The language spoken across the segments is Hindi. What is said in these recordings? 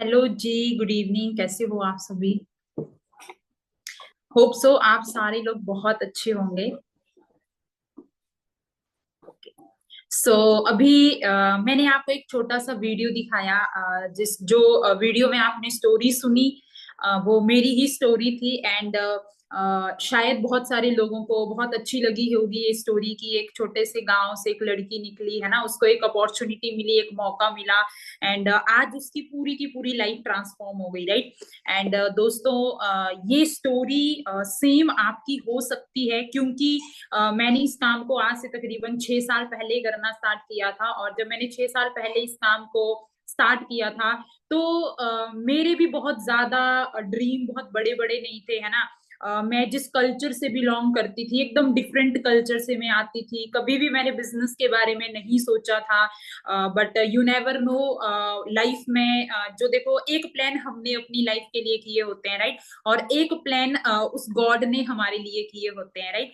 हेलो जी। Good evening. कैसे हो आप सभी? होप सो आप सारे लोग बहुत अच्छे होंगे। अभी मैंने आपको एक छोटा सा वीडियो दिखाया, जिस जो वीडियो में आपने स्टोरी सुनी, वो मेरी ही स्टोरी थी। एंड शायद बहुत सारे लोगों को बहुत अच्छी लगी होगी ये स्टोरी की। एक छोटे से गांव से एक लड़की निकली है ना, उसको एक अपॉर्चुनिटी मिली, एक मौका मिला। एंड आज उसकी की पूरी लाइफ ट्रांसफॉर्म हो गई, राइट। एंड दोस्तों, ये स्टोरी सेम आपकी हो सकती है, क्योंकि मैंने इस काम को आज से तकरीबन 6 साल पहले करना स्टार्ट किया था। और जब मैंने 6 साल पहले इस काम को स्टार्ट किया था, तो मेरे भी बहुत ज्यादा ड्रीम बहुत बड़े बड़े नहीं थे, है ना। मैं जिस कल्चर से बिलोंग करती थी, एकदम डिफरेंट कल्चर से मैं आती थी। कभी भी मैंने बिजनेस के बारे में नहीं सोचा था। But you never know, life में जो देखो, एक प्लान हमने अपनी लाइफ के लिए किए होते हैं, राइट। और एक प्लान उस गॉड ने हमारे लिए किए होते हैं, राइट।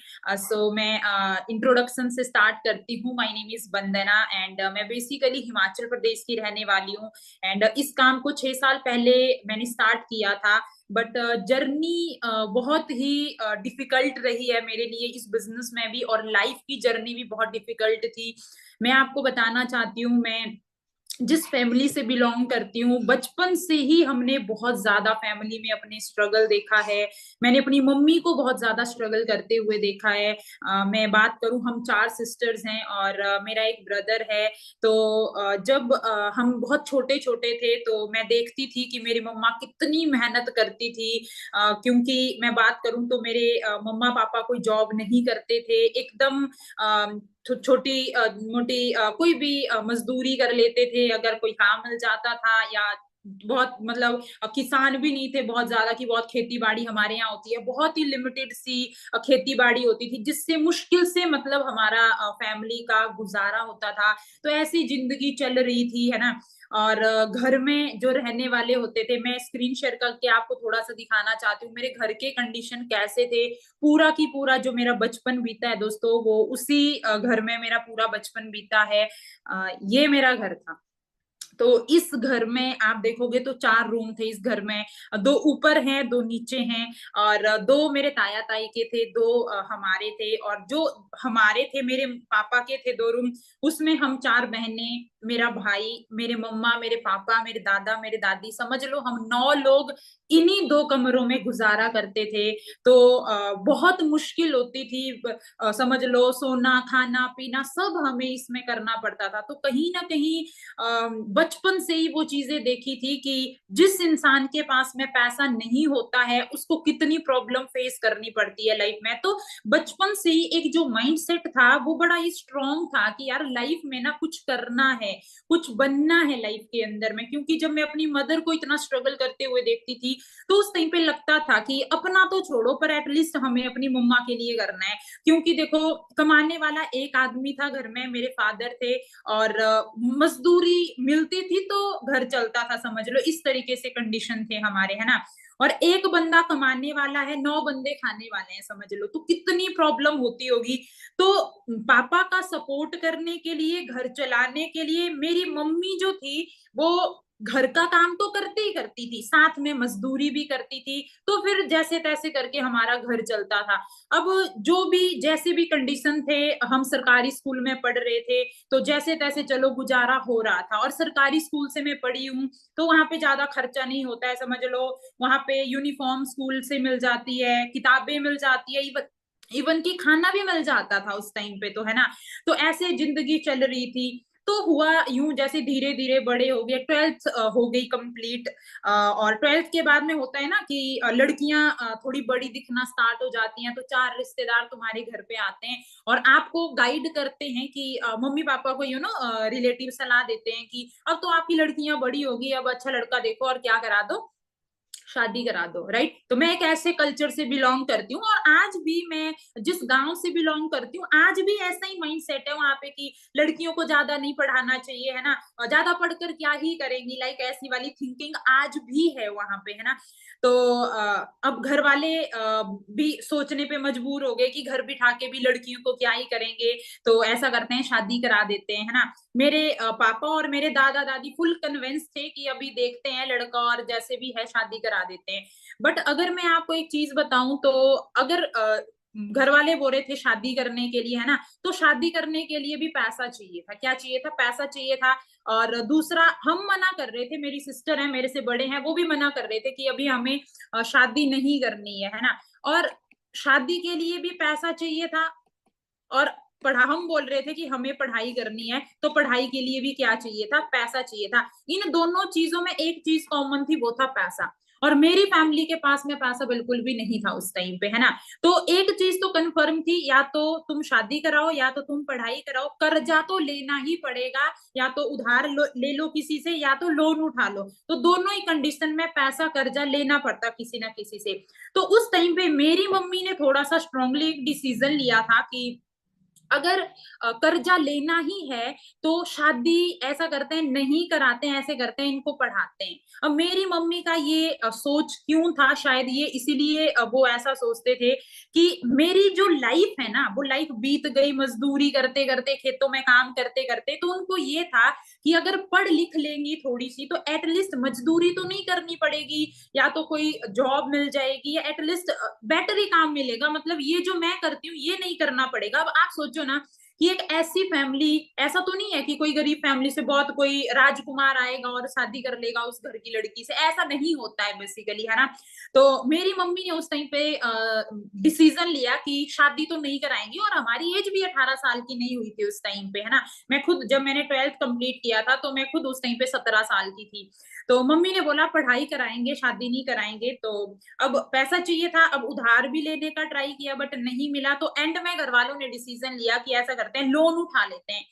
मैं इंट्रोडक्शन से स्टार्ट करती हूँ। My name is Vandana and मैं बेसिकली हिमाचल प्रदेश की रहने वाली हूँ। एंड इस काम को 6 साल पहले मैंने स्टार्ट किया था। बट जर्नी बहुत ही डिफिकल्ट रही है मेरे लिए इस बिजनेस में भी, और लाइफ की जर्नी भी बहुत डिफिकल्ट थी। मैं आपको बताना चाहती हूँ, मैं जिस फैमिली से बिलोंग करती हूँ, बचपन से ही हमने बहुत ज्यादा फैमिली में अपने स्ट्रगल देखा है। मैंने अपनी मम्मी को बहुत ज्यादा स्ट्रगल करते हुए देखा है। मैं बात करूं, हम 4 सिस्टर्स हैं और मेरा एक ब्रदर है। तो जब हम बहुत छोटे छोटे थे, तो मैं देखती थी कि मेरी मम्मा कितनी मेहनत करती थी। क्योंकि मैं बात करूं तो मेरे मम्मा पापा कोई जॉब नहीं करते थे, एकदम छोटी मोटी कोई भी मजदूरी कर लेते थे अगर कोई काम मिल जाता था। या बहुत मतलब किसान भी नहीं थे बहुत ज्यादा कि बहुत खेती बाड़ी हमारे यहाँ होती है, बहुत ही लिमिटेड सी खेती बाड़ी होती थी, जिससे मुश्किल से मतलब हमारा फैमिली का गुजारा होता था। तो ऐसी जिंदगी चल रही थी, है ना। और घर में जो रहने वाले होते थे, मैं स्क्रीन शेयर करके आपको थोड़ा सा दिखाना चाहती हूँ मेरे घर के कंडीशन कैसे थे। पूरा की पूरा जो मेरा बचपन बीता है दोस्तों, वो उसी घर में मेरा पूरा बचपन बीता है। ये मेरा घर था। तो इस घर में आप देखोगे तो 4 रूम थे इस घर में। दो ऊपर हैं, दो नीचे हैं। और दो मेरे ताया ताई के थे, दो हमारे थे। और जो हमारे थे, मेरे पापा के थे 2 रूम। उसमें हम 4 बहनें, मेरा भाई, मेरे मम्मा, मेरे पापा, मेरे दादा, मेरे दादी, समझ लो हम 9 लोग इन्हीं 2 कमरों में गुजारा करते थे। तो बहुत मुश्किल होती थी। समझ लो सोना खाना पीना सब हमें इसमें करना पड़ता था। तो कहीं ना कहीं बचपन से ही वो चीजें देखी थी कि जिस इंसान के पास में पैसा नहीं होता है, उसको कितनी प्रॉब्लम फेस करनी पड़ती है लाइफ में। तो बचपन से ही एक जो माइंडसेट था, वो बड़ा ही स्ट्रांग था कि यार लाइफ में ना कुछ करना है, कुछ बनना है लाइफ के अंदर में। क्योंकि जब मैं अपनी मदर को इतना स्ट्रगल करते हुए देखती थी, तो उस टाइम पे लगता था कि अपना तो छोड़ो, पर एटलीस्ट हमें अपनी मम्मा के लिए करना है। क्योंकि देखो, कमाने वाला एक आदमी था घर में, मेरे फादर थे। और मजदूरी मिलती थी तो घर चलता था, समझ लो इस तरीके से कंडीशन थे हमारे, है ना। और एक बंदा कमाने वाला है, 9 बंदे खाने वाले हैं, समझ लो तो कितनी प्रॉब्लम होती होगी। तो पापा का सपोर्ट करने के लिए, घर चलाने के लिए, मेरी मम्मी जो थी वो घर का काम तो करती ही करती थी, साथ में मजदूरी भी करती थी। तो फिर जैसे तैसे करके हमारा घर चलता था। अब जो भी जैसे भी कंडीशन थे, हम सरकारी स्कूल में पढ़ रहे थे, तो जैसे तैसे चलो गुजारा हो रहा था। और सरकारी स्कूल से मैं पढ़ी हूँ, तो वहां पे ज्यादा खर्चा नहीं होता है, समझ लो। वहां पे यूनिफॉर्म स्कूल से मिल जाती है, किताबें मिल जाती है, इवन इवन की खाना भी मिल जाता था उस टाइम पे, तो है ना। तो ऐसे जिंदगी चल रही थी। तो हुआ यूं, जैसे धीरे धीरे बड़े हो गए, 12th हो गई कंप्लीट। और 12th के बाद में होता है ना कि लड़कियां थोड़ी बड़ी दिखना स्टार्ट हो जाती हैं, तो 4 रिश्तेदार तुम्हारे घर पे आते हैं और आपको गाइड करते हैं कि मम्मी पापा को रिलेटिव सलाह देते हैं कि अब तो आपकी लड़कियां बड़ी होगी, अब अच्छा लड़का देखो और क्या करा दो। शादी करा दो, राइट। तो मैं एक ऐसे कल्चर से बिलोंग करती हूँ, और आज भी मैं जिस गांव से बिलोंग करती हूँ, आज भी ऐसा ही माइंड सेट है वहां पे कि लड़कियों को ज्यादा नहीं पढ़ाना चाहिए, है ना, और ज्यादा पढ़कर क्या ही करेंगी, लाइक ऐसी वाली थिंकिंग आज भी है वहां पे, है ना। तो अब घर वाले भी सोचने पे मजबूर हो गए कि घर बिठा के भी लड़कियों को क्या ही करेंगे, तो ऐसा करते हैं शादी करा देते हैं, है ना। मेरे पापा और मेरे दादा दादी फुल कन्विंस थे कि अभी देखते हैं लड़का, और जैसे भी है शादी करा देते हैं। बट अगर मैं आपको एक चीज बताऊं, तो अगर घर वाले बोल रहे थे शादी करने के लिए, है ना, तो शादी करने के लिए भी पैसा चाहिए था। क्या चाहिए था? पैसा चाहिए था। और दूसरा, हम मना कर रहे थे, मेरी सिस्टर है, मेरे से बड़े हैं, वो भी मना कर रहे थे कि अभी हमें शादी नहीं करनी है ना। और शादी के लिए भी पैसा चाहिए था, और पढ़ा हम बोल रहे थे कि हमें पढ़ाई करनी है, तो पढ़ाई के लिए भी क्या चाहिए था? पैसा चाहिए था। इन दोनों चीजों में एक चीज कॉमन थी, वो था पैसा। और मेरी फैमिली के पास में पैसा बिल्कुल भी नहीं था उस टाइम पे, है ना। तो एक चीज तो कंफर्म थी, या तो तुम शादी कराओ या तो तुम पढ़ाई कराओ, कर्जा तो लेना ही पड़ेगा। या तो उधार ले लो किसी से, या तो लोन उठा लो, तो दोनों ही कंडीशन में पैसा कर्जा लेना पड़ता किसी ना किसी से। तो उस टाइम पे मेरी मम्मी ने थोड़ा सा स्ट्रांगली एक डिसीजन लिया था कि अगर कर्जा लेना ही है, तो शादी ऐसा करते हैं नहीं कराते हैं, ऐसे करते हैं इनको पढ़ाते हैं। अब मेरी मम्मी का ये सोच क्यों था, शायद ये इसीलिए वो ऐसा सोचते थे कि मेरी जो लाइफ है ना, वो लाइफ बीत गई मजदूरी करते करते, खेतों में काम करते करते, तो उनको ये था कि अगर पढ़ लिख लेंगी थोड़ी सी, तो एटलीस्ट मजदूरी तो नहीं करनी पड़ेगी, या तो कोई जॉब मिल जाएगी, या एटलीस्ट बेटर ही काम मिलेगा, मतलब ये जो मैं करती हूँ ये नहीं करना पड़ेगा। अब आप सोचो ना कि एक ऐसी फैमिली, ऐसा तो नहीं है कि कोई गरीब फैमिली से बहुत कोई राजकुमार आएगा और शादी कर लेगा उस घर की लड़की से, ऐसा नहीं होता है बेसिकली, है ना। तो मेरी मम्मी ने उस टाइम पे डिसीजन लिया कि शादी तो नहीं कराएंगी, और हमारी एज भी 18 साल की नहीं हुई थी उस टाइम पे, है ना। मैं खुद, जब मैंने 12th कंप्लीट किया था, तो मैं खुद उस टाइम पे 17 साल की थी। तो मम्मी ने बोला पढ़ाई कराएंगे, शादी नहीं कराएंगे। तो अब पैसा चाहिए था, अब उधार भी लेने का ट्राई किया बट नहीं मिला, तो एंड में घर वालों ने डिसीजन लिया कि ऐसा करते हैं लोन उठा लेते हैं।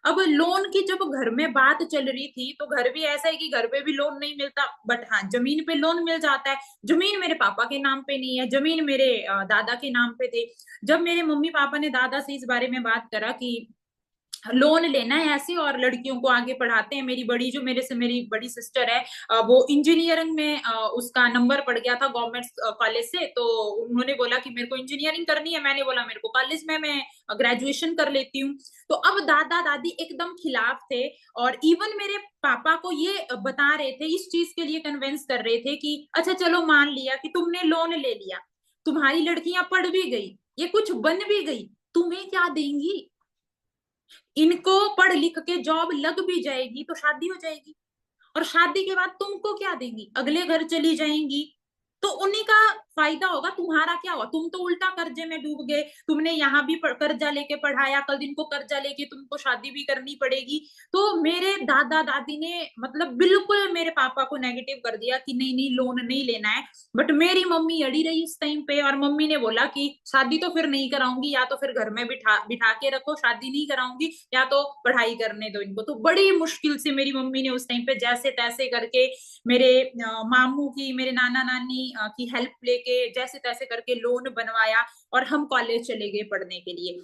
अब लोन की जब घर में बात चल रही थी, तो घर भी ऐसा है कि घर पे भी लोन नहीं मिलता, बट हाँ जमीन पे लोन मिल जाता है। जमीन मेरे पापा के नाम पे नहीं है, जमीन मेरे दादा के नाम पे थे। जब मेरे मम्मी पापा ने दादा से इस बारे में बात करा कि लोन लेना है ऐसे, और लड़कियों को आगे पढ़ाते हैं, मेरी बड़ी, जो मेरे से मेरी बड़ी सिस्टर है, वो इंजीनियरिंग में उसका नंबर पड़ गया था गवर्नमेंट कॉलेज से, तो उन्होंने बोला कि मेरे को इंजीनियरिंग करनी है। मैंने बोला मेरे को कॉलेज में मैं ग्रेजुएशन कर लेती हूँ। तो अब दादा दादी एकदम खिलाफ थे, और इवन मेरे पापा को ये बता रहे थे, इस चीज के लिए कन्विंस कर रहे थे कि अच्छा चलो मान लिया कि तुमने लोन ले लिया, तुम्हारी लड़कियां पढ़ भी गई, ये कुछ बन भी गई, तुम्हें क्या देंगी? इनको पढ़ लिख के जॉब लग भी जाएगी तो शादी हो जाएगी, और शादी के बाद तुमको क्या देंगी? अगले घर चली जाएंगी, तो उन्हीं का फायदा होगा, तुम्हारा क्या हुआ? तुम तो उल्टा कर्जे में डूब गए, तुमने यहाँ भी कर्जा लेके पढ़ाया, कल दिन को कर्जा लेके तुमको शादी भी करनी पड़ेगी। तो मेरे दादा दादी ने मतलब बिल्कुल मेरे पापा को नेगेटिव कर दिया कि नहीं नहीं लोन नहीं लेना है। बट मेरी मम्मी अड़ी रही उस टाइम पे, और मम्मी ने बोला कि शादी तो फिर नहीं कराऊंगी, या तो फिर घर में बिठा बिठा के रखो, शादी नहीं कराऊंगी, या तो पढ़ाई करने दो इनको। तो बड़ी मुश्किल से मेरी मम्मी ने उस टाइम पे जैसे तैसे करके मेरे मामू की, मेरे नाना नानी की हेल्प लेके जैसे तैसे करके लोन बनवाया, और हम कॉलेज चले गए पढ़ने के लिए।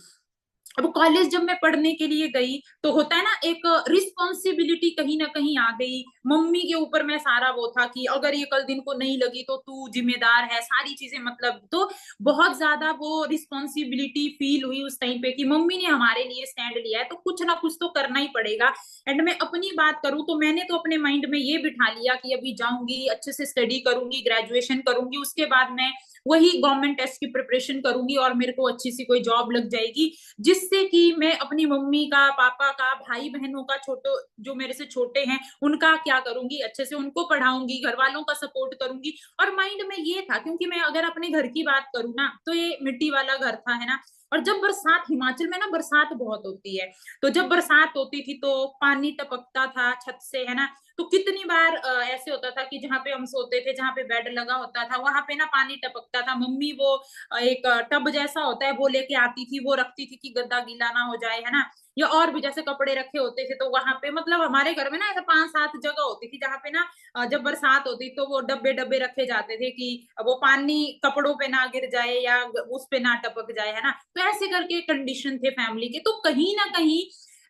अब कॉलेज जब मैं पढ़ने के लिए गई, तो होता है ना एक रिस्पॉन्सिबिलिटी कहीं ना कहीं आ गई मम्मी के ऊपर में, सारा वो था कि अगर ये कल दिन को नहीं लगी तो तू जिम्मेदार है, सारी चीजें, मतलब तो बहुत ज्यादा वो रिस्पॉन्सिबिलिटी फील हुई उस टाइम पे कि मम्मी ने हमारे लिए स्टैंड लिया है, तो कुछ ना कुछ तो करना ही पड़ेगा। एंड मैं अपनी बात करूं तो मैंने तो अपने माइंड में ये बिठा लिया कि अभी जाऊंगी, अच्छे से स्टडी करूंगी, ग्रेजुएशन करूंगी, उसके बाद मैं वही गवर्नमेंट टेस्ट की प्रिपरेशन करूंगी, और मेरे को अच्छी सी कोई जॉब लग जाएगी, जिससे कि मैं अपनी मम्मी का, पापा का, भाई बहनों का, छोटो जो मेरे से छोटे हैं उनका क्या करूंगी, अच्छे से उनको पढ़ाऊंगी, घर वालों का सपोर्ट करूंगी। और माइंड में ये था, क्योंकि मैं अगर अपने घर की बात करूँ ना, तो ये मिट्टी वाला घर था, है ना। और जब बरसात, हिमाचल में ना बरसात बहुत होती है, तो जब बरसात होती थी तो पानी टपकता था छत से, है ना। तो कितनी बार ऐसे होता था कि जहाँ पे हम सोते थे, जहाँ पे बेड लगा होता था, वहां पे ना पानी टपकता था। मम्मी वो एक टब जैसा होता है वो लेके आती थी, वो रखती थी कि गद्दा गीला ना हो जाए, है ना। या और भी जैसे कपड़े रखे होते थे तो वहां पे मतलब हमारे घर में ना ऐसे 5-7 जगह होती थी जहाँ पे ना जब बरसात होती तो वो डब्बे डब्बे रखे जाते थे कि वो पानी कपड़ों पे ना गिर जाए या उस पे ना टपक जाए, है ना। तो ऐसे करके कंडीशन थे फैमिली के। तो कहीं ना कहीं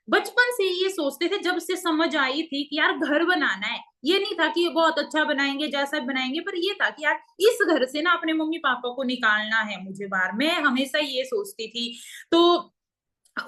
बचपन से ये सोचते थे, जब से समझ आई थी कि यार घर बनाना है। ये नहीं था कि बहुत अच्छा बनाएंगे जैसा बनाएंगे, पर ये था कि यार इस घर से ना अपने मम्मी पापा को निकालना है मुझे बाहर। मैं हमेशा ये सोचती थी। तो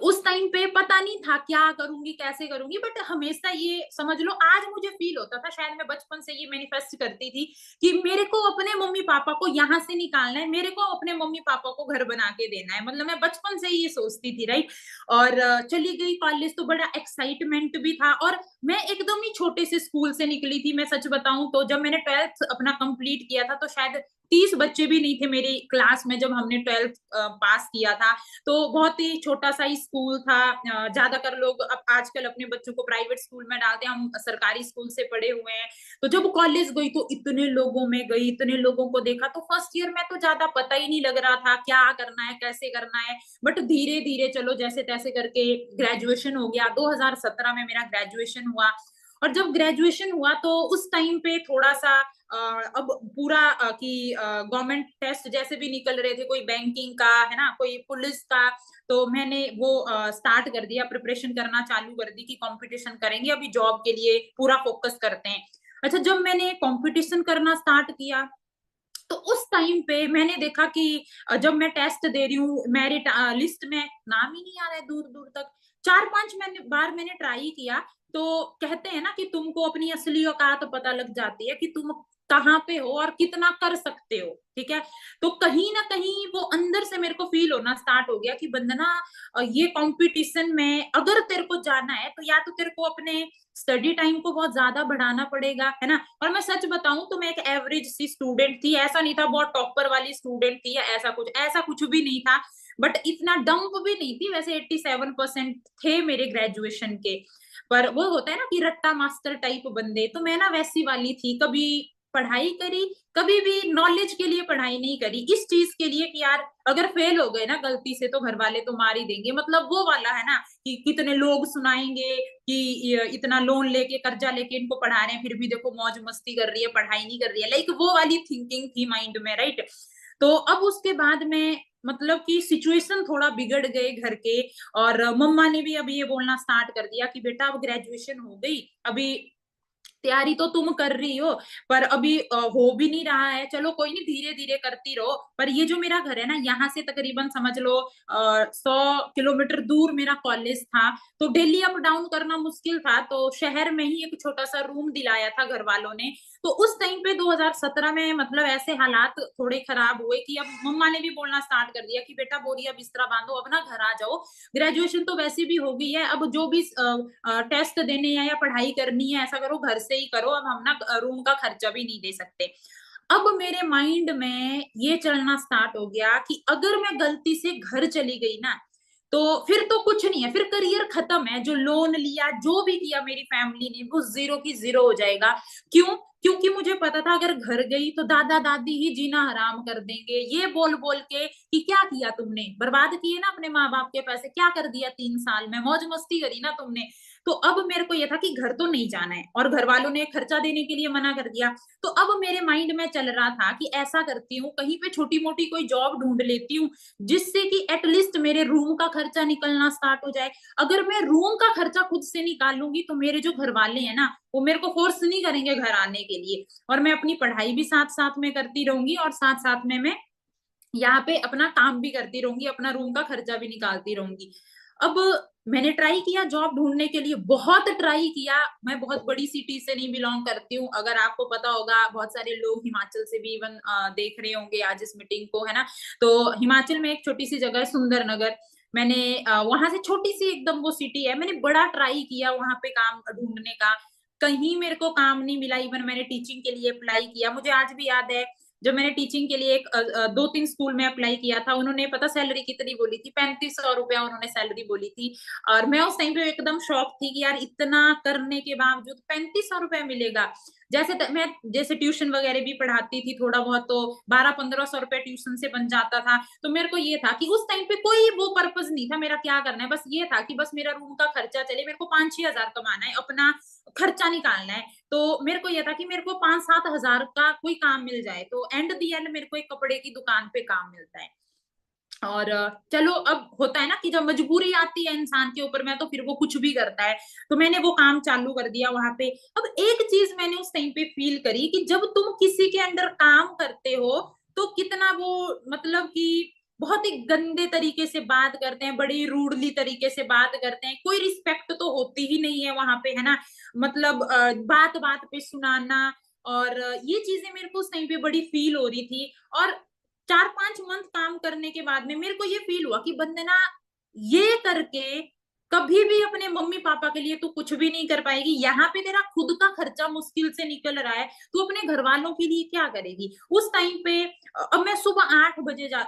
उस टाइम पे पता नहीं था क्या करूंगी कैसे करूंगी, बट हमेशा ये समझ लो आज मुझे फील होता था, शायद मैं बचपन से ये मैनिफेस्ट करती थी कि मेरे को अपने मम्मी पापा को यहाँ से निकालना है, मेरे को अपने मम्मी पापा को घर बना के देना है। मतलब मैं बचपन से ही ये सोचती थी, राइट। और चली गई कॉलेज तो बड़ा एक्साइटमेंट भी था। और मैं एकदम ही छोटे से स्कूल से निकली थी। मैं सच बताऊं तो जब मैंने 12th अपना कंप्लीट किया था तो शायद 30 बच्चे भी नहीं थे मेरी क्लास में जब हमने 12th पास किया था। तो बहुत ही छोटा सा ही स्कूल था। ज्यादातर लोग अब आजकल अपने बच्चों को प्राइवेट स्कूल में डालते हैं, हम सरकारी स्कूल से पढ़े हुए हैं। तो जब कॉलेज गई तो इतने लोगों में गई, इतने लोगों को देखा। तो फर्स्ट ईयर में तो ज्यादा पता ही नहीं लग रहा था क्या करना है कैसे करना है। बट धीरे धीरे चलो जैसे तैसे करके ग्रेजुएशन हो गया। 2017 में मेरा ग्रेजुएशन हुआ। और जब ग्रेजुएशन हुआ तो उस टाइम पे थोड़ा सा अब पूरा कि गवर्नमेंट टेस्ट जैसे भी निकल रहे थे, कोई बैंकिंग का है ना, कोई पुलिस का। तो मैंने वो स्टार्ट कर दिया, प्रिपरेशन करना चालू कर दी कि कंपटीशन करेंगे, अभी जॉब के लिए पूरा फोकस करते हैं। अच्छा, जब मैंने कंपटीशन करना स्टार्ट किया तो उस टाइम पे मैंने देखा कि जब मैं टेस्ट दे रही हूँ, मेरिट लिस्ट में नाम ही नहीं आ रहा है दूर दूर तक। 4-5 बार मैंने ट्राई किया। तो कहते हैं ना कि तुमको अपनी असली औकात पता लग जाती है कि तुम कहाँ पे हो और कितना कर सकते हो, ठीक है। तो कहीं ना कहीं वो अंदर से मेरे को फील होना स्टार्ट हो गया कि बंदना ये कंपटीशन में अगर तेरे को जाना है तो या तो तेरे को अपने स्टडी टाइम को बहुत ज्यादा बढ़ाना पड़ेगा, है ना। और मैं सच बताऊं तो मैं एक एवरेज सी स्टूडेंट थी, ऐसा नहीं था बहुत टॉपर वाली स्टूडेंट थी या ऐसा कुछ भी नहीं था। बट इतना डंप भी नहीं थी, वैसे 87% थे मेरे ग्रेजुएशन के। पर वो होता है ना कि रट्टा मास्टर टाइप बंदे, तो मैं ना वैसी वाली थी। कभी पढ़ाई करी, कभी भी नॉलेज के लिए पढ़ाई नहीं करी, इस चीज के लिए कि यार अगर फेल हो गए ना गलती से तो घर वाले तो मार ही देंगे। मतलब वो वाला है ना कि कितने लोग सुनाएंगे कि इतना लोन लेके कर्जा लेके इनको पढ़ा रहे हैं, फिर भी देखो मौज मस्ती कर रही है, पढ़ाई नहीं कर रही है। लाइक वो वाली थिंकिंग थी माइंड में, राइट। तो अब उसके बाद में मतलब कि सिचुएशन थोड़ा बिगड़ गए घर के। और मम्मा ने भी अब ये बोलना स्टार्ट कर दिया कि बेटा अब ग्रेजुएशन हो गई, अभी तैयारी तो तुम कर रही हो, पर अभी हो भी नहीं रहा है। चलो कोई नहीं, धीरे धीरे करती रहो। पर ये जो मेरा घर है ना, यहाँ से तकरीबन समझ लो 100 किलोमीटर दूर मेरा कॉलेज था। तो डेली अप डाउन करना मुश्किल था। तो शहर में ही एक छोटा सा रूम दिलाया था घर वालों ने। तो उस टाइम पे 2017 में मतलब ऐसे हालात थोड़े खराब हुए कि अब मम्मा ने भी बोलना स्टार्ट कर दिया कि बेटा बोरिया बिस्तरा बांधो, अब ना घर आ जाओ। ग्रेजुएशन तो वैसे भी हो गई है, अब जो भी टेस्ट देने हैं या पढ़ाई करनी है ऐसा करो घर से ही करो, अब हम ना रूम का खर्चा भी नहीं दे सकते। अब मेरे माइंड में ये चलना स्टार्ट हो गया कि अगर मैं गलती से घर चली गई ना तो फिर तो कुछ नहीं है, फिर करियर खत्म है। जो लोन लिया जो भी किया मेरी फैमिली ने वो जीरो की जीरो हो जाएगा। क्यों? क्योंकि मुझे पता था अगर घर गई तो दादा दादी ही जीना हराम कर देंगे, ये बोल बोल के कि क्या किया तुमने, बर्बाद किए ना अपने माँ बाप के पैसे, क्या कर दिया 3 साल में, मौज मस्ती करी ना तुमने। तो अब मेरे को ये था कि घर तो नहीं जाना है, और घर वालों ने खर्चा देने के लिए मना कर दिया। तो अब मेरे माइंड में चल रहा था कि ऐसा करती हूँ, कहीं पे छोटी मोटी कोई जॉब ढूंढ लेती हूँ जिससे कि एटलीस्ट मेरे रूम का खर्चा निकलना स्टार्ट हो जाए। अगर मैं रूम का खर्चा खुद से निकालूंगी तो मेरे जो घर वाले हैं ना वो मेरे को फोर्स नहीं करेंगे घर आने के लिए, और मैं अपनी पढ़ाई भी साथ साथ में करती रहूंगी और साथ साथ में मैं यहाँ पे अपना काम भी करती रहूंगी, अपना रूम का खर्चा भी निकालती रहूंगी। अब मैंने ट्राई किया जॉब ढूंढने के लिए, बहुत ट्राई किया। मैं बहुत बड़ी सिटी से नहीं बिलोंग करती हूँ, अगर आपको पता होगा बहुत सारे लोग हिमाचल से भी इवन देख रहे होंगे आज इस मीटिंग को, है ना। तो हिमाचल में एक छोटी सी जगह है सुंदरनगर। मैंने वहां से छोटी सी एकदम वो सिटी है, मैंने बड़ा ट्राई किया वहां पे काम ढूंढने का, कहीं मेरे को काम नहीं मिला। इवन मैंने टीचिंग के लिए अप्लाई किया, मुझे आज भी याद है जब मैंने टीचिंग के लिए एक 2-3 स्कूल में अप्लाई किया था, उन्होंने पता सैलरी कितनी बोली थी, 3500 रुपया उन्होंने सैलरी बोली थी। और मैं उस टाइम पे एकदम शॉक थी कि यार इतना करने के बावजूद 3500 रुपया मिलेगा। मैं जैसे ट्यूशन वगैरह भी पढ़ाती थी थोड़ा बहुत, तो 1200-1500 रुपया ट्यूशन से बन जाता था। तो मेरे को ये था कि उस टाइम पे कोई वो पर्पज नहीं था मेरा क्या करना है, बस ये था कि बस मेरा रूम का खर्चा चले, मेरे को 5-6 हजार कमाना है, अपना खर्चा निकालना है। तो मेरे को यह था कि मेरे को 5-7 हजार का कोई काम मिल जाए, तो एंड दी एंड मेरे को एक कपड़े की दुकान पे काम मिलता है। और चलो, अब होता है ना कि जब मजबूरी आती है इंसान के ऊपर में, तो फिर वो कुछ भी करता है। तो मैंने वो काम चालू कर दिया वहां पे। अब एक चीज मैंने उस टाइम पे फील करी कि जब तुम किसी के अंडर काम करते हो, तो कितना वो, मतलब कि बहुत ही गंदे तरीके से बात करते हैं, बड़ी रूडली तरीके से बात करते हैं, कोई रिस्पेक्ट तो होती ही नहीं है वहां पे, है ना। मतलब बात बात पे सुनाना। और ये चीजें मेरे को उस टाइम पे बड़ी फील हो रही थी। और 4-5 मंथ काम करने के बाद में मेरे को ये फील हुआ कि बंदे ना, ये करके कभी भी अपने मम्मी पापा के लिए तू कुछ भी नहीं कर पाएगी। यहाँ पे तेरा खुद का खर्चा मुश्किल से निकल रहा है, तू अपने घर वालों के लिए क्या करेगी उस टाइम पे। अब मैं सुबह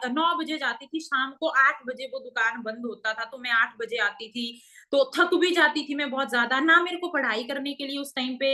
9 बजे जाती थी, शाम को 8 बजे वो दुकान बंद होता था, तो मैं 8 बजे आती थी। तो थक भी जाती थी मैं बहुत ज्यादा, ना मेरे को पढ़ाई करने के लिए उस टाइम पे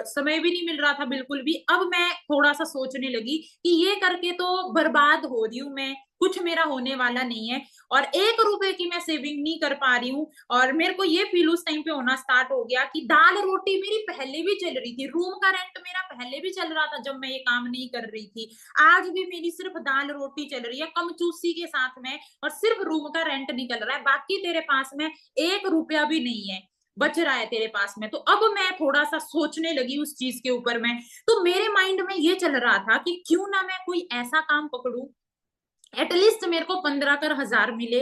समय भी नहीं मिल रहा था बिल्कुल भी। अब मैं थोड़ा सा सोचने लगी कि ये करके तो बर्बाद हो रही हूँ मैं, कुछ मेरा होने वाला नहीं है, और 1 रुपए की मैं सेविंग नहीं कर पा रही हूँ। और मेरे को ये फील उस टाइम पे होना स्टार्ट हो गया कि दाल रोटी मेरी पहले भी चल रही थी, रूम का रेंट मेरा पहले भी चल रहा था जब मैं ये काम नहीं कर रही थी, आज भी मेरी सिर्फ दाल रोटी चल रही है कम चूसी के साथ में, और सिर्फ रूम का रेंट निकल रहा है, बाकी तेरे पास में 1 रुपया भी नहीं है बच रहा है तेरे पास में। तो अब मैं थोड़ा सा सोचने लगी उस चीज के ऊपर में। तो मेरे माइंड में ये चल रहा था कि क्यों ना मैं कोई ऐसा काम पकड़ूं, एटलीस्ट मेरे को 15 कर हजार मिले।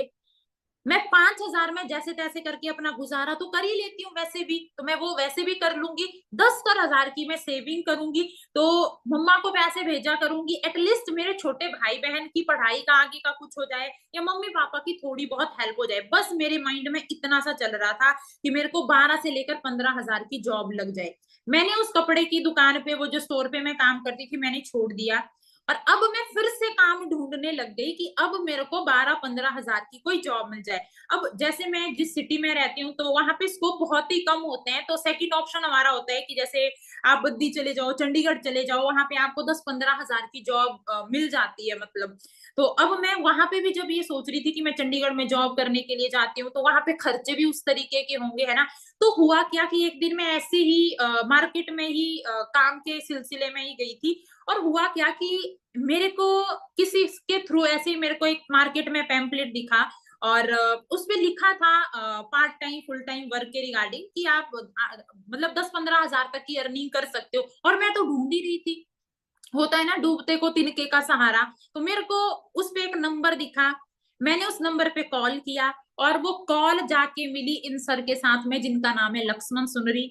मैं 5 हजार में जैसे तैसे करके अपना गुजारा तो कर ही लेती हूँ वैसे भी, तो मैं वो वैसे भी कर लूंगी। 10 कर हजार की मैं सेविंग करूंगी, तो मम्मा को पैसे भेजा करूंगी, एटलीस्ट मेरे छोटे भाई बहन की पढ़ाई का आगे का कुछ हो जाए, या मम्मी पापा की थोड़ी बहुत हेल्प हो जाए। बस मेरे माइंड में इतना सा चल रहा था कि मेरे को 12 से लेकर 15 हजार की जॉब लग जाए। मैंने उस कपड़े की दुकान पे, वो जो स्टोर पे मैं काम करती थी, मैंने छोड़ दिया। और अब मैं फिर से काम ढूंढने लग गई कि अब मेरे को 12-15 हजार की कोई जॉब मिल जाए। अब जैसे मैं जिस सिटी में रहती हूँ, तो वहां पे स्कोप बहुत ही कम होते हैं, तो सेकंड ऑप्शन हमारा होता है कि जैसे आप बद्दी चले जाओ, चंडीगढ़ चले जाओ, वहां पे आपको 10-15 हजार की जॉब मिल जाती है, मतलब। तो अब मैं वहां पे भी जब ये सोच रही थी कि मैं चंडीगढ़ में जॉब करने के लिए जाती हूँ, तो वहां पे खर्चे भी उस तरीके के होंगे, है ना। तो हुआ क्या कि एक दिन मैं ऐसे ही मार्केट में ही काम के सिलसिले में ही गई थी। और हुआ क्या कि मेरे को किसी के थ्रू ऐसे ही मेरे को एक मार्केट में पैम्पलेट दिखा, और उस पे लिखा था part time full time work के रिगार्डिंग, कि आप मतलब 10-15 हजार तक की अर्निंग कर सकते हो। और मैं तो ढूंढ ही रही थी, होता है ना डूबते को तिनके का सहारा। तो मेरे को उस पे एक नंबर दिखा, मैंने उस नंबर पे कॉल किया, और वो कॉल जाके मिली इन सर के साथ में, जिनका नाम है लक्ष्मण सुनरी।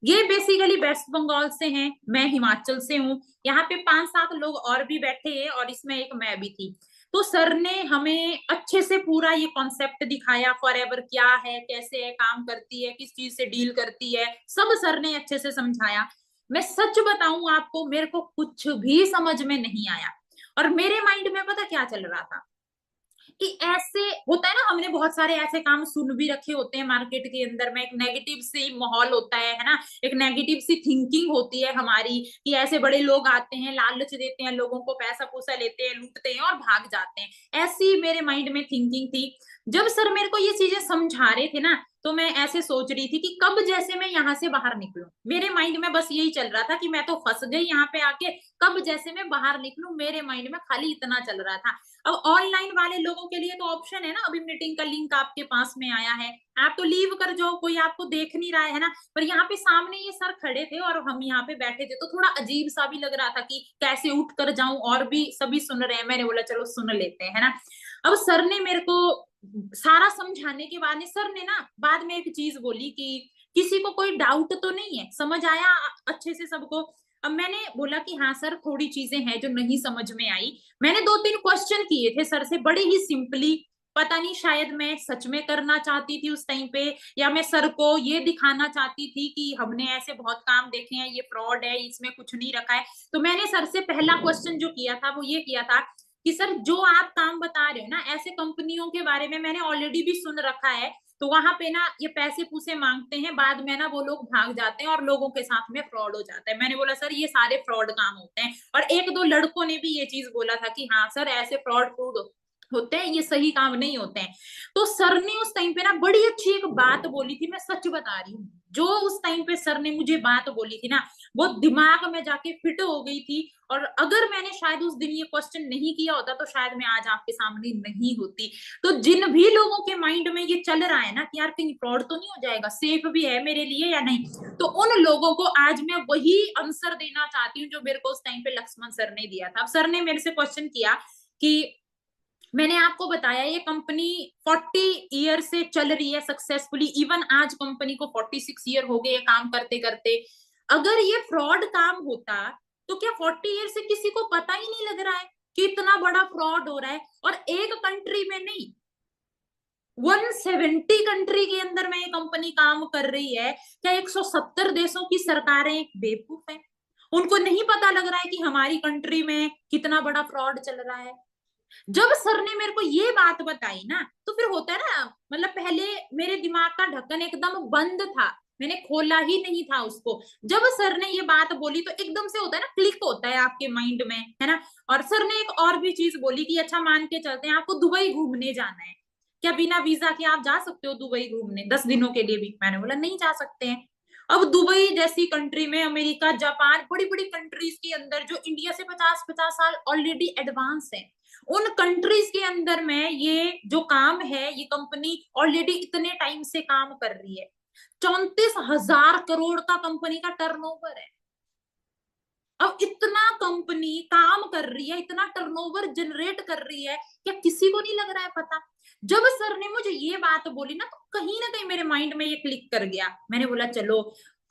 ये बेसिकली वेस्ट बंगाल से हैं, मैं हिमाचल से हूँ। यहाँ पे 5-7 लोग और भी बैठे हैं, और इसमें एक मैं भी थी। तो सर ने हमें अच्छे से पूरा ये कॉन्सेप्ट दिखाया, फॉरएवर क्या है, कैसे है, काम करती है, किस चीज से डील करती है, सब सर ने अच्छे से समझाया। मैं सच बताऊं आपको, मेरे को कुछ भी समझ में नहीं आया। और मेरे माइंड में पता क्या चल रहा था कि ऐसे होता है ना, हमने बहुत सारे ऐसे काम सुन भी रखे होते हैं मार्केट के अंदर में, एक नेगेटिव सी माहौल होता है ना, एक नेगेटिव सी थिंकिंग होती है हमारी, कि ऐसे बड़े लोग आते हैं, लालच देते हैं लोगों को, पैसा पूसा लेते हैं, लूटते हैं और भाग जाते हैं। ऐसी मेरे माइंड में थिंकिंग थी। जब सर मेरे को ये चीजें समझा रहे थे ना, तो मैं ऐसे सोच रही थी कि कब जैसे मैं यहाँ से बाहर निकलूं। मेरे माइंड में बस यही चल रहा था कि मैं तो फंस गई यहाँ पे आके, कब जैसे मैं बाहर निकलूं, मेरे माइंड में खाली इतना चल रहा था। अब ऑनलाइन वाले लोगों के लिए तो ऑप्शन है ना, अभी मीटिंग का लिंक आपके पास में आया है, आप तो लीव कर जाओ, कोई आपको देख नहीं रहा है ना। पर यहाँ पे सामने ये सर खड़े थे और हम यहाँ पे बैठे थे, तो थोड़ा अजीब सा भी लग रहा था कि कैसे उठ कर जाऊं, और भी सभी सुन रहे हैं, मैंने बोला चलो सुन लेते हैं, है ना। अब सर ने मेरे को सारा समझाने के बाद सर ने ना बाद में एक चीज बोली कि किसी को कोई डाउट तो नहीं है, समझ आया अच्छे से सबको। अब मैंने बोला कि हाँ सर, थोड़ी चीजें हैं जो नहीं समझ में आई। मैंने 2-3 क्वेश्चन किए थे सर से, बड़े ही सिंपली। पता नहीं शायद मैं सच में करना चाहती थी उस टाइम पे, या मैं सर को ये दिखाना चाहती थी कि हमने ऐसे बहुत काम देखे हैं, ये फ्रॉड है, इसमें कुछ नहीं रखा है। तो मैंने सर से पहला क्वेश्चन जो किया था वो ये किया था कि सर जो आप काम बता रहे हो ना, ऐसे कंपनियों के बारे में मैंने ऑलरेडी भी सुन रखा है, तो वहां पे ना ये पैसे पूसे मांगते हैं, बाद में ना वो लोग भाग जाते हैं और लोगों के साथ में फ्रॉड हो जाता है। मैंने बोला सर ये सारे फ्रॉड काम होते हैं, और एक दो लड़कों ने भी ये चीज बोला था कि हाँ सर ऐसे फ्रॉड फ्रूड होते हैं, ये सही काम नहीं होते हैं। तो सर ने उस टाइम पे ना बड़ी अच्छी एक बात बोली थी, मैं सच बता रही हूँ, जो उस टाइम पे सर ने मुझे बात बोली थी ना, वो दिमाग में जाके फिट हो गई थी। और अगर मैंने शायद उस दिन ये क्वेश्चन नहीं किया होता तो शायद मैं आज आपके सामने नहीं होती। तो जिन भी लोगों के माइंड में ये चल रहा है ना कि यार कहीं फ्रॉड तो नहीं हो जाएगा, सेफ भी है मेरे लिए या नहीं, तो उन लोगों को आज मैं वही आंसर देना चाहती हूँ जो मेरे को उस टाइम पे लक्ष्मण सर ने दिया था। अब सर ने मेरे से क्वेश्चन किया कि मैंने आपको बताया ये कंपनी 40 ईयर से चल रही है सक्सेसफुली, इवन आज कंपनी को 46 ईयर हो गए काम करते करते। अगर ये फ्रॉड काम होता तो क्या 40 ईयर से किसी को पता ही नहीं लग रहा है कि इतना बड़ा फ्रॉड हो रहा है? और एक कंट्री में नहीं, 170 कंट्री के अंदर में ये कंपनी काम कर रही है। क्या 170 देशों की सरकारें बेवकूफ हैं? उनको नहीं पता लग रहा है कि हमारी कंट्री में कितना बड़ा फ्रॉड चल रहा है? जब सर ने मेरे को ये बात बताई ना, तो फिर होता है ना, मतलब पहले मेरे दिमाग का ढक्कन एकदम बंद था, मैंने खोला ही नहीं था उसको। जब सर ने ये बात बोली तो एकदम से होता है ना, क्लिक होता है आपके माइंड में, है ना। और सर ने एक और भी चीज बोली कि अच्छा मान के चलते हैं आपको दुबई घूमने जाना है, क्या बिना वीजा के आप जा सकते हो दुबई घूमने 10 दिनों के लिए भी? मैंने बोला नहीं जा सकते हैं। अब दुबई जैसी कंट्री में, अमेरिका, जापान, बड़ी बड़ी कंट्रीज के अंदर जो इंडिया से 50-50 साल ऑलरेडी एडवांस है, उन कंट्रीज के अंदर में ये जो काम है, ये कंपनी ऑलरेडी इतने टाइम से काम कर रही है। 34,000 करोड़ का कंपनी का टर्नओवर है। अब इतना कंपनी काम कर रही है, इतना टर्नओवर जनरेट कर रही है, क्या किसी को नहीं लग रहा है पता? जब सर ने मुझे ये बात बोली ना कहीं मेरे माइंड में ये क्लिक कर गया। मैंने बोला चलो,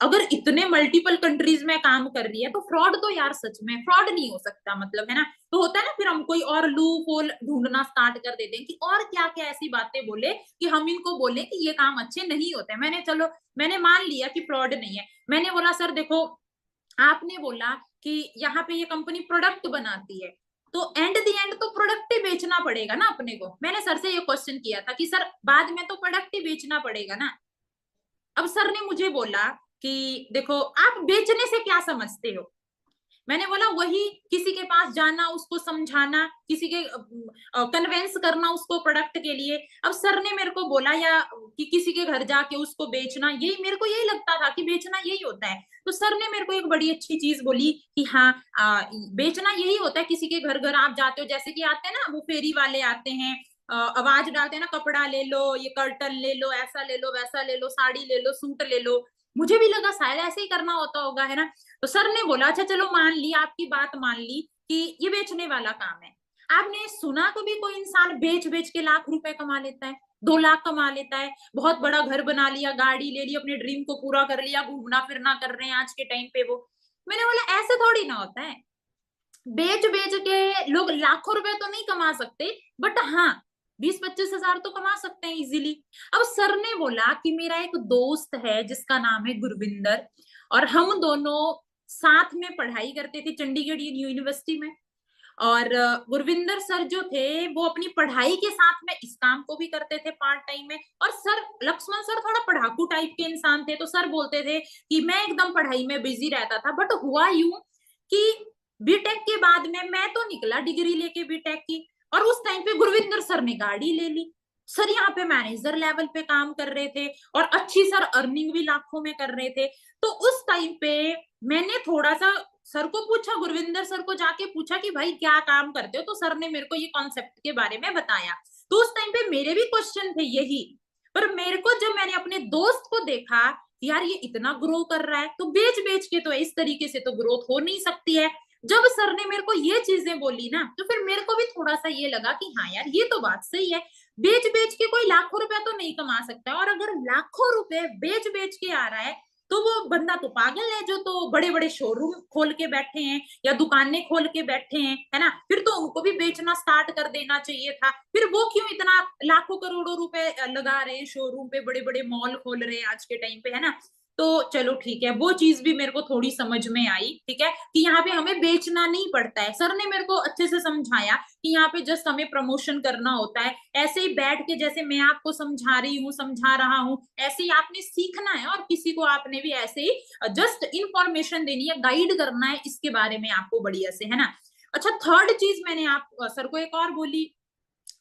अगर इतने मल्टीपल कंट्रीज में काम कर रही है तो फ्रॉड तो यार सच में फ्रॉड नहीं हो सकता, मतलब, है ना। तो होता है ना, फिर हम कोई और लूप होल ढूंढना स्टार्ट कर देते हैं कि और क्या क्या ऐसी बातें बोले कि हम इनको बोले कि ये काम अच्छे नहीं होते। मैंने मान लिया कि फ्रॉड नहीं है। मैंने बोला सर देखो, आपने बोला कि यहाँ पे ये कंपनी प्रोडक्ट बनाती है, तो एंड द एंड तो प्रोडक्ट ही बेचना पड़ेगा ना अपने को। मैंने सर से ये क्वेश्चन किया था कि सर बाद में तो प्रोडक्ट ही बेचना पड़ेगा ना। अब सर ने मुझे बोला कि देखो आप बेचने से क्या समझते हो? मैंने बोला वही, किसी के पास जाना, उसको समझाना, किसी के कन्वेंस करना उसको प्रोडक्ट के लिए। अब सर ने मेरे को बोला या कि किसी के घर जाके उसको बेचना, यही मेरे को यही लगता था कि बेचना यही होता है। तो सर ने मेरे को एक बड़ी अच्छी चीज बोली कि हाँ, बेचना यही होता है, किसी के घर घर आप जाते हो, जैसे कि आते हैं ना वो फेरी वाले आते हैं, आवाज डालते हैं ना, कपड़ा ले लो, ये कर्टन ले लो, ऐसा ले लो, वैसा ले लो, साड़ी ले लो, सूट ले लो। मुझे भी लगा शायद ऐसे ही करना होता होगा, है ना। तो सर ने बोला अच्छा चलो मान ली, आपकी बात मान ली कि ये बेचने वाला काम है। आपने सुना कभी कोई इंसान बेच बेच के लाख रुपए कमा लेता है, 2 लाख कमा लेता है, बहुत बड़ा घर बना लिया, गाड़ी ले ली, अपने ड्रीम को पूरा कर लिया, घूमना फिरना कर रहे हैं आज के टाइम पे वो? मैंने बोला ऐसे थोड़ी ना होता है। बेच बेच के लोग लाखों रुपए तो नहीं कमा सकते, बट हाँ 20-25 हजार तो कमा सकते हैं इजीली। अब सर ने बोला कि मेरा एक दोस्त है जिसका नाम है गुरविंदर, और हम दोनों साथ में पढ़ाई करते थे चंडीगढ़ यूनिवर्सिटी में। और गुरविंदर सर जो थे वो अपनी पढ़ाई के साथ में इस काम को भी करते थे पार्ट टाइम में। और सर लक्ष्मण सर थोड़ा पढ़ाकू टाइप के इंसान थे, तो सर बोलते थे कि मैं एकदम पढ़ाई में बिजी रहता था। बट हुआ यूं कि बीटेक के बाद में मैं तो निकला डिग्री लेके बीटेक की, और उस टाइम पे गुरविंदर सर ने गाड़ी ले ली। सर यहाँ पे मैनेजर लेवल पे काम कर रहे थे, और अच्छी सर अर्निंग भी लाखों में कर रहे थे। तो उस टाइम पे मैंने थोड़ा सा सर को पूछा, गुरविंदर सर को जाके पूछा कि भाई क्या काम करते हो? तो सर ने मेरे को ये कॉन्सेप्ट के बारे में बताया। तो उस टाइम पे मेरे भी क्वेश्चन थे यही, पर मेरे को जब मैंने अपने दोस्त को देखा यार ये इतना ग्रो कर रहा है, तो बेच बेच के तो इस तरीके से तो ग्रोथ हो नहीं सकती है। जब सर ने मेरे को ये चीजें बोली ना, तो फिर मेरे को भी थोड़ा सा ये लगा कि हाँ यार ये तो बात सही है, बेच बेच के कोई लाखों रुपया तो नहीं कमा सकता। और अगर लाखों रुपए बेच बेच के आ रहा है तो वो बंदा तो पागल है जो तो बड़े बड़े शोरूम खोल के बैठे हैं या दुकानें खोल के बैठे हैं, है ना, फिर तो उनको भी बेचना स्टार्ट कर देना चाहिए था। फिर वो क्यों इतना लाखों करोड़ों रुपए लगा रहे हैं शोरूम पे, बड़े बड़े मॉल खोल रहे हैं आज के टाइम पे, है ना। तो चलो ठीक है, वो चीज भी मेरे को थोड़ी समझ में आई, ठीक है, कि यहाँ पे हमें बेचना नहीं पड़ता है। सर ने मेरे को अच्छे से समझाया कि यहाँ पे जस्ट हमें प्रमोशन करना होता है। ऐसे ही बैठ के जैसे मैं आपको समझा रही हूँ, समझा रहा हूँ, ऐसे ही आपने सीखना है और किसी को आपने भी ऐसे ही जस्ट इंफॉर्मेशन देनी है, गाइड करना है इसके बारे में आपको बढ़िया से, है ना। अच्छा, थर्ड चीज मैंने आप सर को एक और बोली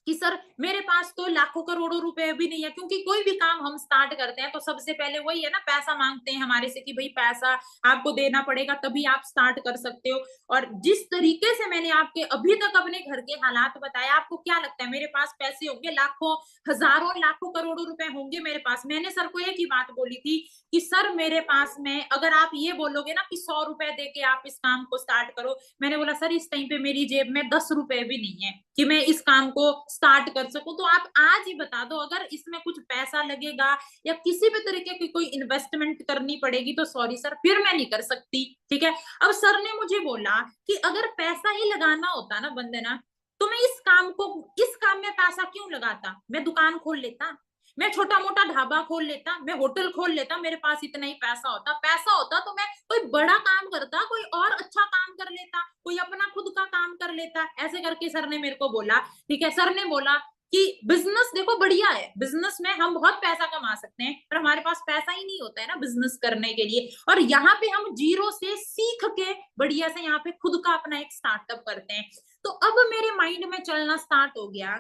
कि सर मेरे पास तो लाखों करोड़ों रुपए भी नहीं है, क्योंकि कोई भी काम हम स्टार्ट करते हैं तो सबसे पहले वही है ना, पैसा मांगते हैं हमारे से कि भाई पैसा आपको देना पड़ेगा तभी आप स्टार्ट कर सकते हो। और जिस तरीके से मैंने आपके अभी तक अपने घर के हालात बताए, आपको क्या लगता है मेरे पास पैसे होंगे? लाखों, हजारों, लाखों करोड़ों रुपए होंगे मेरे पास? मैंने सर को एक ही बात बोली थी कि सर मेरे पास में अगर आप ये बोलोगे ना कि 100 रुपए दे के आप इस काम को स्टार्ट करो, मैंने बोला सर इस टाइम पे मेरी जेब में 10 रुपए भी नहीं है कि मैं इस काम को स्टार्ट कर सकूं। तो आप आज ही बता दो, अगर इसमें कुछ पैसा लगेगा या किसी भी तरीके की कोई इन्वेस्टमेंट करनी पड़ेगी तो सॉरी सर, फिर मैं नहीं कर सकती, ठीक है। अब सर ने मुझे बोला कि अगर पैसा ही लगाना होता ना वंदना, तो मैं इस काम में पैसा क्यों लगाता? मैं दुकान खोल लेता, मैं छोटा मोटा ढाबा खोल लेता, मैं होटल खोल लेता, मेरे पास इतना ही पैसा होता तो मैं कोई बड़ा काम करता, कोई और अच्छा काम कर लेता, कोई अपना खुद का काम कर लेता। ऐसे करके सर ने मेरे को बोला, ठीक है। सर ने बोला कि बिजनेस देखो बढ़िया है, बिजनेस में हम बहुत पैसा कमा सकते हैं, पर हमारे पास पैसा ही नहीं होता है ना बिजनेस करने के लिए। और यहाँ पे हम जीरो से सीख के बढ़िया से यहाँ पे खुद का अपना एक स्टार्टअप करते हैं। तो अब मेरे माइंड में चलना स्टार्ट हो गया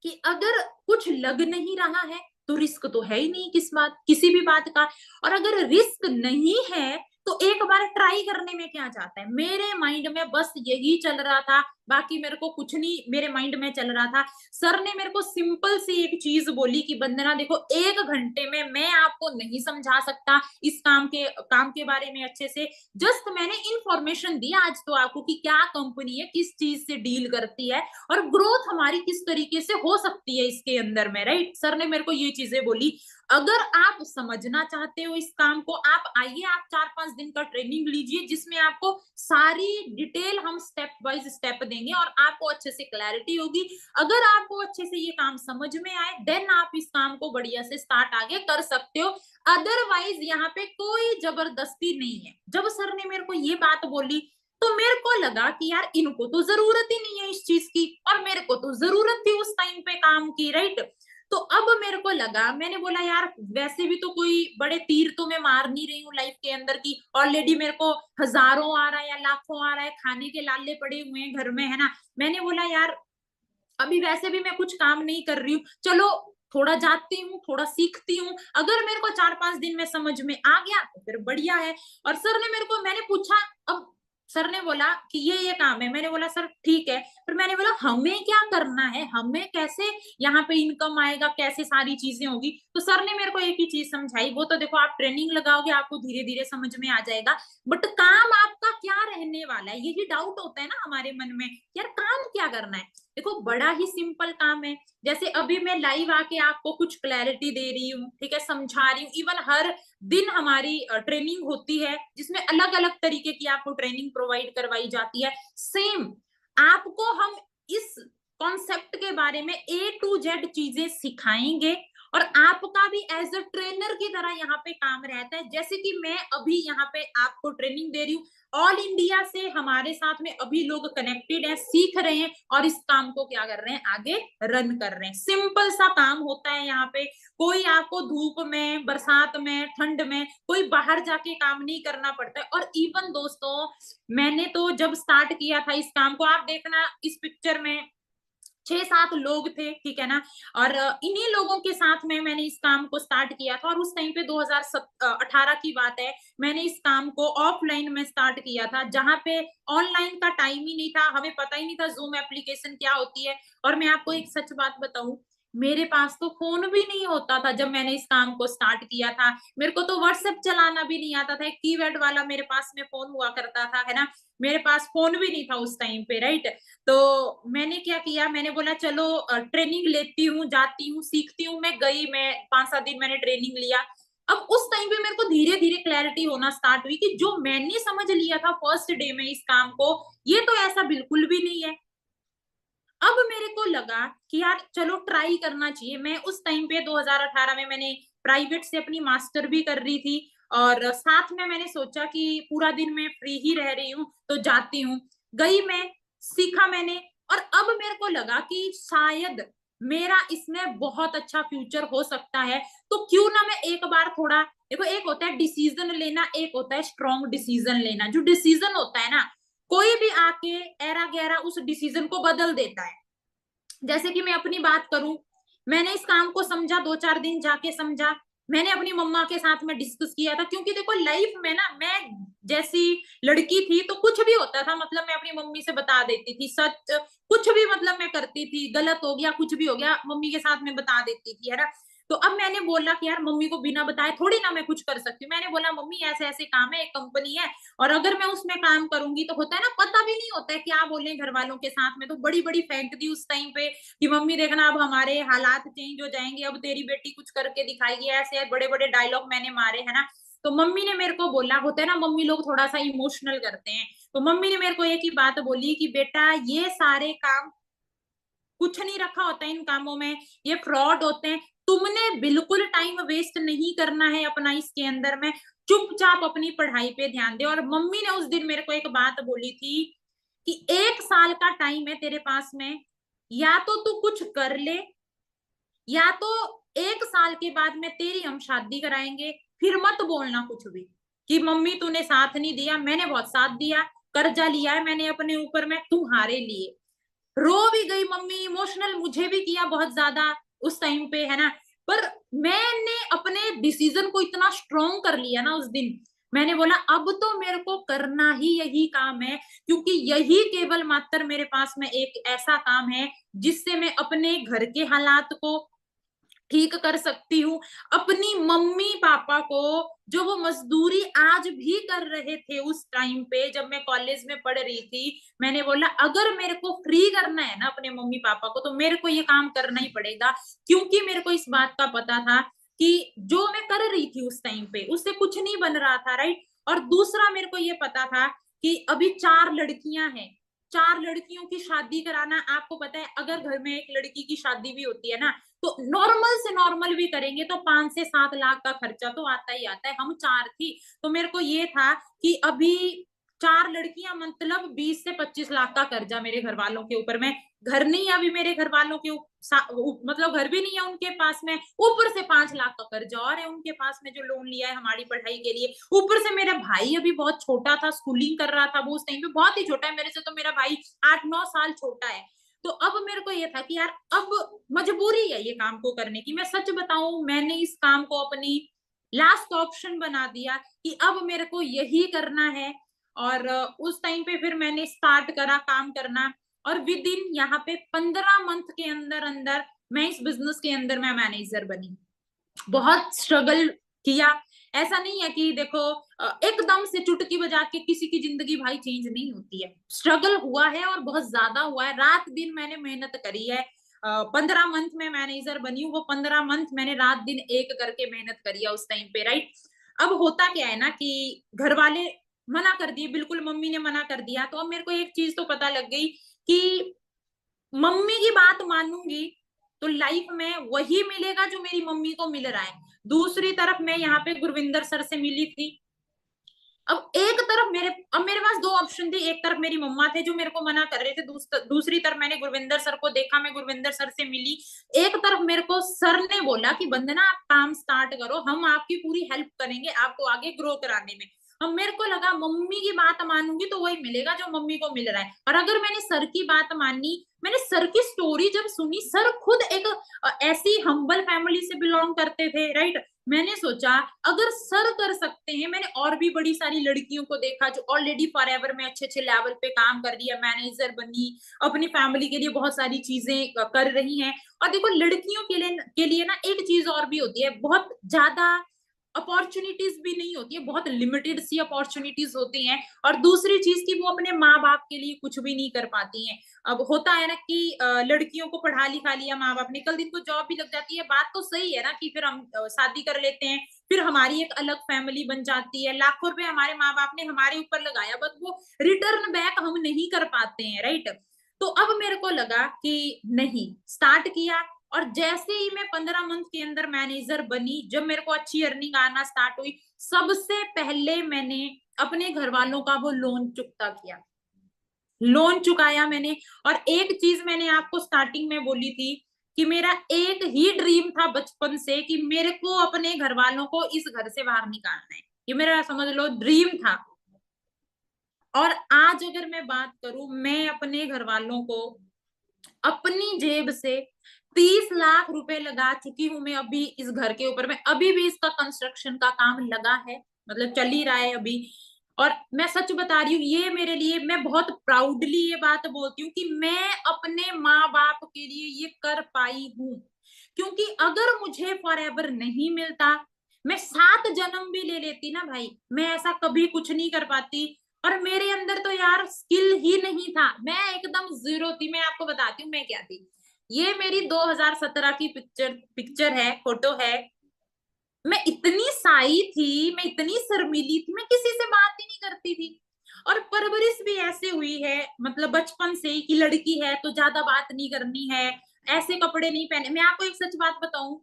कि अगर कुछ लग नहीं रहा है तो रिस्क तो है ही नहीं किसी भी बात का। और अगर रिस्क नहीं है तो एक बार ट्राई करने में क्या जाता है? मेरे माइंड में बस यही चल रहा था, बाकी मेरे को कुछ नहीं मेरे माइंड में चल रहा था। सर ने मेरे को सिंपल सी एक चीज बोली कि वंदना देखो, 1 घंटे में मैं आपको नहीं समझा सकता इस काम के बारे में अच्छे से। जस्ट मैंने इंफॉर्मेशन दी आज तो आपको कि क्या कंपनी है, किस चीज से डील करती है और ग्रोथ हमारी किस तरीके से हो सकती है इसके अंदर में, राइट। सर ने मेरे को ये चीजें बोली। अगर आप समझना चाहते हो इस काम को, आप आइए, आप 4-5 दिन का ट्रेनिंग लीजिए जिसमें आपको सारी डिटेल हम स्टेप बाय स्टेप देंगे और आपको अच्छे से क्लैरिटी होगी। अगर आपको अच्छे से ये काम समझ में आए देन आप इस काम को बढ़िया से स्टार्ट आगे कर सकते हो। अदरवाइज यहाँ पे कोई जबरदस्ती नहीं है। जब सर ने मेरे को ये बात बोली तो मेरे को लगा कि यार इनको तो जरूरत ही नहीं है इस चीज की, और मेरे को तो जरूरत थी उस टाइम पे काम की, राइट। तो अब मेरे को लगा, मैंने बोला यार वैसे भी तो कोई बड़े तीर तो मैं मार नहीं रही हूँ लाइफ के अंदर की, ऑलरेडी मेरे को हजारों आ रहा है या लाखों आ रहा है, खाने के लाले पड़े हुए हैं घर में, है ना। मैंने बोला यार अभी वैसे भी मैं कुछ काम नहीं कर रही हूँ, चलो थोड़ा जाती हूँ, थोड़ा सीखती हूँ, अगर मेरे को 4-5 दिन में समझ में आ गया तो फिर बढ़िया है। और सर ने मैंने पूछा, अब सर ने बोला कि ये काम है। मैंने बोला सर ठीक है, फिर मैंने बोला हमें क्या करना है, हमें कैसे यहाँ पे इनकम आएगा, कैसे सारी चीजें होगी। तो सर ने मेरे को एक ही चीज समझाई, वो तो देखो आप ट्रेनिंग लगाओगे आपको धीरे धीरे समझ में आ जाएगा, बट काम आपका क्या रहने वाला है, यही डाउट होता है ना हमारे मन में, यार काम क्या करना है। देखो बड़ा ही सिंपल काम है, जैसे अभी मैं लाइव आके आपको कुछ क्लैरिटी दे रही हूँ, ठीक है, समझा रही हूँ। इवन हर दिन हमारी ट्रेनिंग होती है जिसमें अलग अलग तरीके की आपको ट्रेनिंग प्रोवाइड करवाई जाती है। सेम आपको हम इस कॉन्सेप्ट के बारे में A to Z चीजें सिखाएंगे और आपका भी एज अ ट्रेनर की तरह यहाँ पे काम रहता है। जैसे कि मैं अभी यहाँ पे आपको ट्रेनिंग दे रही हूँ, ऑल इंडिया से हमारे साथ में अभी लोग कनेक्टेड है, सीख रहे हैं और इस काम को क्या कर रहे हैं, आगे रन कर रहे हैं। सिंपल सा काम होता है यहाँ पे, कोई आपको धूप में, बरसात में, ठंड में कोई बाहर जाके काम नहीं करना पड़ता है। और इवन दोस्तों मैंने तो जब स्टार्ट किया था इस काम को, आप देखना इस पिक्चर में 6-7 लोग थे, ठीक है ना। और इन्हीं लोगों के साथ में मैंने इस काम को स्टार्ट किया था, और उस टाइम पे 2018 की बात है, मैंने इस काम को ऑफलाइन में स्टार्ट किया था, जहां पे ऑनलाइन का टाइम ही नहीं था, हमें पता ही नहीं था जूम एप्लीकेशन क्या होती है। और मैं आपको एक सच बात बताऊं, मेरे पास तो फोन भी नहीं होता था जब मैंने इस काम को स्टार्ट किया था। मेरे को तो व्हाट्सएप चलाना भी नहीं आता था, एक कीपैड वाला मेरे पास में फोन हुआ करता था, है ना। मेरे पास फोन भी नहीं था उस टाइम पे, राइट। तो मैंने क्या किया, मैंने बोला चलो ट्रेनिंग लेती हूँ, जाती हूँ, सीखती हूँ। मैं गई, मैं 5-7 दिन मैंने ट्रेनिंग लिया। अब उस टाइम पे मेरे को धीरे धीरे क्लैरिटी होना स्टार्ट हुई कि जो मैंने समझ लिया था फर्स्ट डे में इस काम को, ये तो ऐसा बिल्कुल भी नहीं है। अब मेरे को लगा कि यार चलो ट्राई करना चाहिए। मैं उस टाइम पे 2018 में मैंने प्राइवेट से अपनी मास्टर भी कर रही थी, और साथ में मैंने सोचा कि पूरा दिन मैं फ्री ही रह रही हूँ तो जाती हूँ। गई मैं, सीखा मैंने, और अब मेरे को लगा कि शायद मेरा इसमें बहुत अच्छा फ्यूचर हो सकता है। तो क्यों ना मैं एक बार थोड़ा, देखो एक होता है डिसीजन लेना, एक होता है स्ट्रॉन्ग डिसीजन लेना। जो डिसीजन होता है ना, कोई भी आके एरा गैरा उस डिसीजन को बदल देता है। जैसे कि मैं अपनी बात करूं, मैंने इस काम को समझा, 2-4 दिन जाके समझा, मैंने अपनी मम्मा के साथ में डिस्कस किया था, क्योंकि देखो लाइफ में ना मैं जैसी लड़की थी तो कुछ भी होता था मतलब मैं अपनी मम्मी से बता देती थी सच। कुछ भी मतलब मैं करती थी, गलत हो गया कुछ भी हो गया मम्मी के साथ में बता देती थी, है ना। तो अब मैंने बोला कि यार मम्मी को बिना बताए थोड़ी ना मैं कुछ कर सकती हूँ। मैंने बोला मम्मी ऐसे ऐसे काम है, एक कंपनी है, और अगर मैं उसमें काम करूंगी तो होता है ना, पता भी नहीं होता है क्या बोले घर वालों के साथ में। तो बड़ी बड़ी फेंक दी उस टाइम पे कि मम्मी देखना अब हमारे हालात चेंज हो जाएंगे, अब तेरी बेटी कुछ करके दिखाएगी, ऐसे बड़े बड़े डायलॉग मैंने मारे, है ना। तो मम्मी ने मेरे को बोला, होता है ना मम्मी लोग थोड़ा सा इमोशनल करते हैं, तो मम्मी ने मेरे को एक ही बात बोली कि बेटा ये सारे काम कुछ नहीं रखा होता है इन कामों में, ये फ्रॉड होते हैं। तुमने बिल्कुल टाइम वेस्ट नहीं करना है अपना इसके अंदर में, चुपचाप अपनी पढ़ाई पे ध्यान दे। और मम्मी ने उस दिन मेरे को एक बात बोली थी कि 1 साल का टाइम है तेरे पास में, या तो तू कुछ कर ले, या तो 1 साल के बाद में तेरी हम शादी कराएंगे, फिर मत बोलना कुछ भी कि मम्मी तूने साथ नहीं दिया। मैंने बहुत साथ दिया, कर्जा लिया है मैंने अपने ऊपर में तुम्हारे लिए। रो भी गई मम्मी, इमोशनल मुझे भी किया बहुत ज्यादा उस टाइम पे, है ना। पर मैंने अपने डिसीजन को इतना स्ट्रोंग कर लिया ना उस दिन, मैंने बोला अब तो मेरे को करना ही यही काम है, क्योंकि यही केवल मात्र मेरे पास में एक ऐसा काम है जिससे मैं अपने घर के हालात को ठीक कर सकती हूँ। अपनी मम्मी पापा को, जो वो मजदूरी आज भी कर रहे थे उस टाइम पे जब मैं कॉलेज में पढ़ रही थी, मैंने बोला अगर मेरे को फ्री करना है ना अपने मम्मी पापा को तो मेरे को ये काम करना ही पड़ेगा। क्योंकि मेरे को इस बात का पता था कि जो मैं कर रही थी उस टाइम पे उससे कुछ नहीं बन रहा था, राइट। और दूसरा मेरे को ये पता था कि अभी 4 लड़कियां हैं, 4 लड़कियों की शादी कराना, आपको पता है अगर घर में एक लड़की की शादी भी होती है ना, तो नॉर्मल से नॉर्मल भी करेंगे तो 5 से 7 लाख का खर्चा तो आता ही आता है। हम 4 थी, तो मेरे को ये था कि अभी 4 लड़कियां मतलब 20 से 25 लाख का कर्जा मेरे घर वालों के ऊपर में। घर नहीं है अभी मेरे घर वालों के मतलब घर भी नहीं है उनके पास में, ऊपर से 5 लाख का कर्जा और है उनके पास में जो लोन लिया है हमारी पढ़ाई के लिए। ऊपर से मेरा भाई अभी बहुत छोटा था, स्कूलिंग कर रहा था वो उस टाइम पे, बहुत ही छोटा है मेरे से, तो मेरा भाई 8-9 साल छोटा है। तो अब मेरे को ये था कि यार अब मजबूरी है ये काम को करने की। मैं सच बताऊं, मैंने इस काम को अपनी लास्ट ऑप्शन बना दिया कि अब मेरे को यही करना है। और उस टाइम पे फिर मैंने स्टार्ट करा काम करना, और विद इन यहाँ पे 15 मंथ के अंदर अंदर मैं इस बिजनेस के अंदर मैं मैनेजर बनी। बहुत स्ट्रगल किया। ऐसा नहीं है कि देखो एकदम से चुटकी बजा के किसी की जिंदगी भाई चेंज नहीं होती है, स्ट्रगल हुआ है और बहुत ज्यादा हुआ है, रात दिन मैंने मेहनत करी है। 15 मंथ में मैनेजर बनी हूँ, वो 15 मंथ मैंने रात दिन एक करके मेहनत करी है उस टाइम पे, राइट। अब होता क्या है ना कि घर वाले मना कर दिए, बिल्कुल मम्मी ने मना कर दिया, तो अब मेरे को एक चीज तो पता लग गई कि मम्मी की बात मानूंगी तो लाइफ में वही मिलेगा जो मेरी मम्मी को मिल रहा है। दूसरी तरफ मैं यहाँ पे गुरविंदर सर से मिली थी। अब एक तरफ अब मेरे पास 2 ऑप्शन थी, एक तरफ मेरी मम्मा थे जो मेरे को मना कर रहे थे, दूसरी तरफ मैंने गुरविंदर सर को देखा, मैं गुरविंदर सर से मिली। एक तरफ मेरे को सर ने बोला कि वंदना आप काम स्टार्ट करो, हम आपकी पूरी हेल्प करेंगे आपको आगे ग्रो कराने में। अब मेरे को लगा मम्मी की बात मानूंगी तो वही मिलेगा जो मम्मी को मिल रहा है। और अगर मैंने सर की बात मानी, मैंने सर की स्टोरी जब सुनी, सर खुद एक ऐसी हम्बल फैमिली से बिलोंग करते थे, राइट। मैंने सोचा अगर सर कर सकते हैं, मैंने और भी बड़ी सारी लड़कियों को देखा जो ऑलरेडी फॉरएवर में अच्छे अच्छे लेवल पे काम कर रही है, मैनेजर बनी, अपनी फैमिली के लिए बहुत सारी चीजें कर रही हैं। और देखो लड़कियों के लिए ना एक चीज और भी होती है, बहुत ज्यादा अपॉर्चुनिटीज भी नहीं होती है, बहुत लिमिटेड सी अपॉर्चुनिटीज होती हैं। और दूसरी चीज की वो अपने माँ बाप के लिए कुछ भी नहीं कर पाती हैं। अब होता है ना कि लड़कियों को पढ़ा लिखा लिया माँ बाप ने, कल दिन को जॉब भी लग जाती है, बात तो सही है ना कि फिर हम शादी कर लेते हैं, फिर हमारी एक अलग फैमिली बन जाती है, लाखों रुपए हमारे माँ बाप ने हमारे ऊपर लगाया, बट वो रिटर्न बैक हम नहीं कर पाते हैं, राइट। तो अब मेरे को लगा कि नहीं, स्टार्ट किया, और जैसे ही मैं 15 मंथ के अंदर मैनेजर बनी, जब मेरे को अच्छी अर्निंग आना स्टार्ट हुई, सबसे पहले मैंने अपने घर वालों का वो लोन चुकता किया, लोन चुकाया मैंने। और एक चीज मैंने आपको स्टार्टिंग में बोली थी कि मेरा एक ही ड्रीम था बचपन से कि मेरे को अपने घर वालों को इस घर से बाहर निकालना है, ये मेरा समझ लो ड्रीम था। और आज अगर मैं बात करूं, मैं अपने घर वालों को अपनी जेब से 30 लाख रुपए लगा चुकी हूं मैं अभी इस घर के ऊपर में। अभी भी इसका कंस्ट्रक्शन का काम लगा है, मतलब चल ही रहा है अभी। और मैं सच बता रही हूँ, ये मेरे लिए, मैं बहुत प्राउडली ये बात बोलती हूँ कि मैं अपने माँ बाप के लिए ये कर पाई हूँ। क्योंकि अगर मुझे फॉर एवर नहीं मिलता, मैं 7 जन्म भी ले लेती ना भाई, मैं ऐसा कभी कुछ नहीं कर पाती। और मेरे अंदर तो यार स्किल ही नहीं था, मैं एकदम जीरो थी। मैं आपको बताती हूँ मैं क्या थी। ये मेरी 2017 की पिक्चर पिक्चर है, फोटो है। मैं इतनी साई थी, मैं इतनी शर्मीली थी, मैं किसी से बात ही नहीं करती थी। और परवरिश भी ऐसे हुई है, मतलब बचपन से ही, कि लड़की है तो ज्यादा बात नहीं करनी है, ऐसे कपड़े नहीं पहने। मैं आपको एक सच बात बताऊं,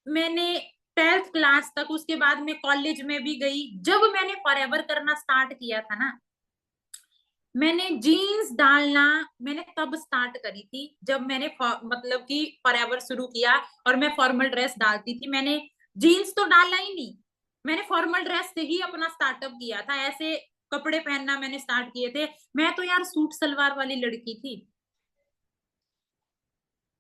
मैंने 12th क्लास तक, उसके बाद मैं कॉलेज में भी गई, जब मैंने फॉरएवर करना स्टार्ट किया था ना, मैंने जीन्स डालना मैंने तब स्टार्ट करी थी जब मैंने मतलब कि फॉरएवर शुरू किया। और मैं फॉर्मल ड्रेस डालती थी, मैंने जीन्स तो डाला ही नहीं, मैंने फॉर्मल ड्रेस से ही अपना स्टार्टअप किया था, ऐसे कपड़े पहनना मैंने स्टार्ट किए थे। मैं तो यार सूट सलवार वाली लड़की थी।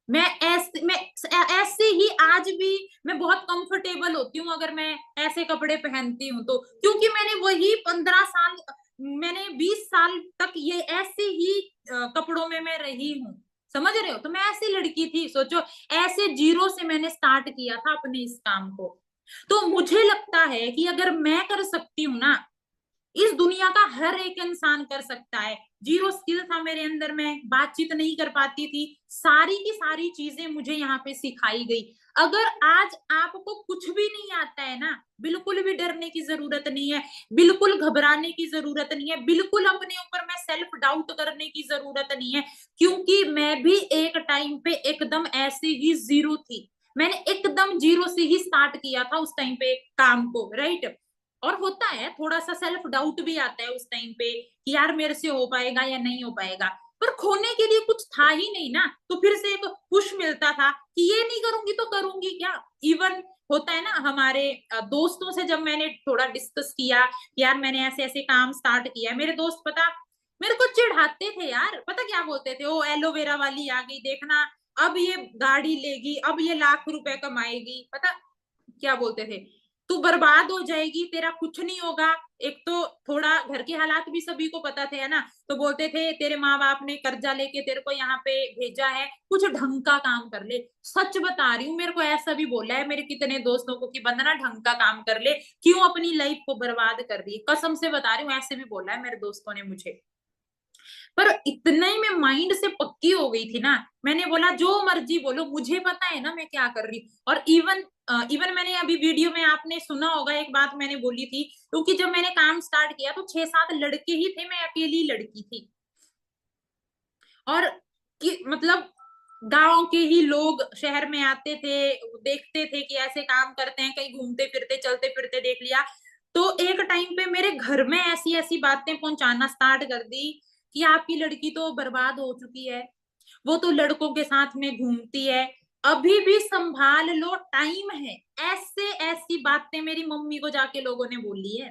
मैं ऐसे ही आज भी मैं बहुत कंफर्टेबल होती हूँ अगर मैं ऐसे कपड़े पहनती हूँ तो, क्योंकि मैंने वही 15 साल, मैंने 20 साल तक ये ऐसे ही कपड़ों में मैं रही हूँ। समझ रहे हो, तो मैं ऐसी लड़की थी, सोचो, ऐसे जीरो से मैंने स्टार्ट किया था अपने इस काम को। तो मुझे लगता है कि अगर मैं कर सकती हूँ ना, इस दुनिया का हर एक इंसान कर सकता है। जीरो स्किल था मेरे अंदर, मैं बातचीत नहीं कर पाती थी, सारी की सारी चीजें मुझे यहाँ पे सिखाई गई। अगर आज आपको कुछ भी नहीं आता है ना, बिल्कुल भी डरने की जरूरत नहीं है, बिल्कुल घबराने की जरूरत नहीं है, बिल्कुल अपने ऊपर में सेल्फ डाउट करने की जरूरत नहीं है। क्योंकि मैं भी एक टाइम पे एकदम ऐसे ही जीरो थी, मैंने एकदम जीरो से ही स्टार्ट किया था उस टाइम पे काम को, राइट। और होता है थोड़ा सा सेल्फ डाउट भी आता है उस टाइम पे कि यार मेरे से हो पाएगा या नहीं हो पाएगा, पर खोने के लिए कुछ था ही नहीं ना, तो फिर से एक पुश मिलता था कि ये नहीं करूंगी तो करूंगी क्या। इवन होता है ना, हमारे दोस्तों से जब मैंने थोड़ा डिस्कस किया कि यार मैंने ऐसे ऐसे काम स्टार्ट किया है, मेरे दोस्त पता मेरे को चिढ़ाते थे यार, पता क्या बोलते थे, ओ एलोवेरा वाली आ गई देखना, अब ये गाड़ी लेगी, अब ये लाख रुपए कमाएगी, पता क्या बोलते थे, तू बर्बाद हो जाएगी, तेरा कुछ नहीं होगा। एक तो थोड़ा घर के हालात भी सभी को पता थे, है ना, तो बोलते थे तेरे माँ बाप ने कर्जा लेके तेरे को यहाँ पे भेजा है, कुछ ढंग का काम कर ले। सच बता रही हूँ, मेरे को ऐसा भी बोला है मेरे कितने दोस्तों को कि बंदना ढंग का काम कर ले, क्यों अपनी लाइफ को बर्बाद कर रही है, कसम से बता रही हूँ, ऐसे भी बोला है मेरे दोस्तों ने मुझे। पर इतना ही मैं माइंड से पक्की हो गई थी ना, मैंने बोला जो मर्जी बोलो, मुझे पता है ना मैं क्या कर रही हूँ। और इवन मैंने अभी वीडियो में आपने सुना होगा, एक बात मैंने बोली थी, क्योंकि जब मैंने काम स्टार्ट किया तो 6-7 लड़के ही थे, मैं अकेली लड़की थी। और कि मतलब गांव के ही लोग शहर में आते थे, देखते थे कि ऐसे काम करते हैं, कहीं घूमते फिरते चलते फिरते देख लिया। तो एक टाइम पे मेरे घर में ऐसी ऐसी बातें पहुंचाना स्टार्ट कर दी कि आपकी लड़की तो बर्बाद हो चुकी है, वो तो लड़कों के साथ में घूमती है, अभी भी संभाल लो, टाइम है। ऐसे ऐसी बातें मेरी मम्मी को जाके लोगों ने बोली है।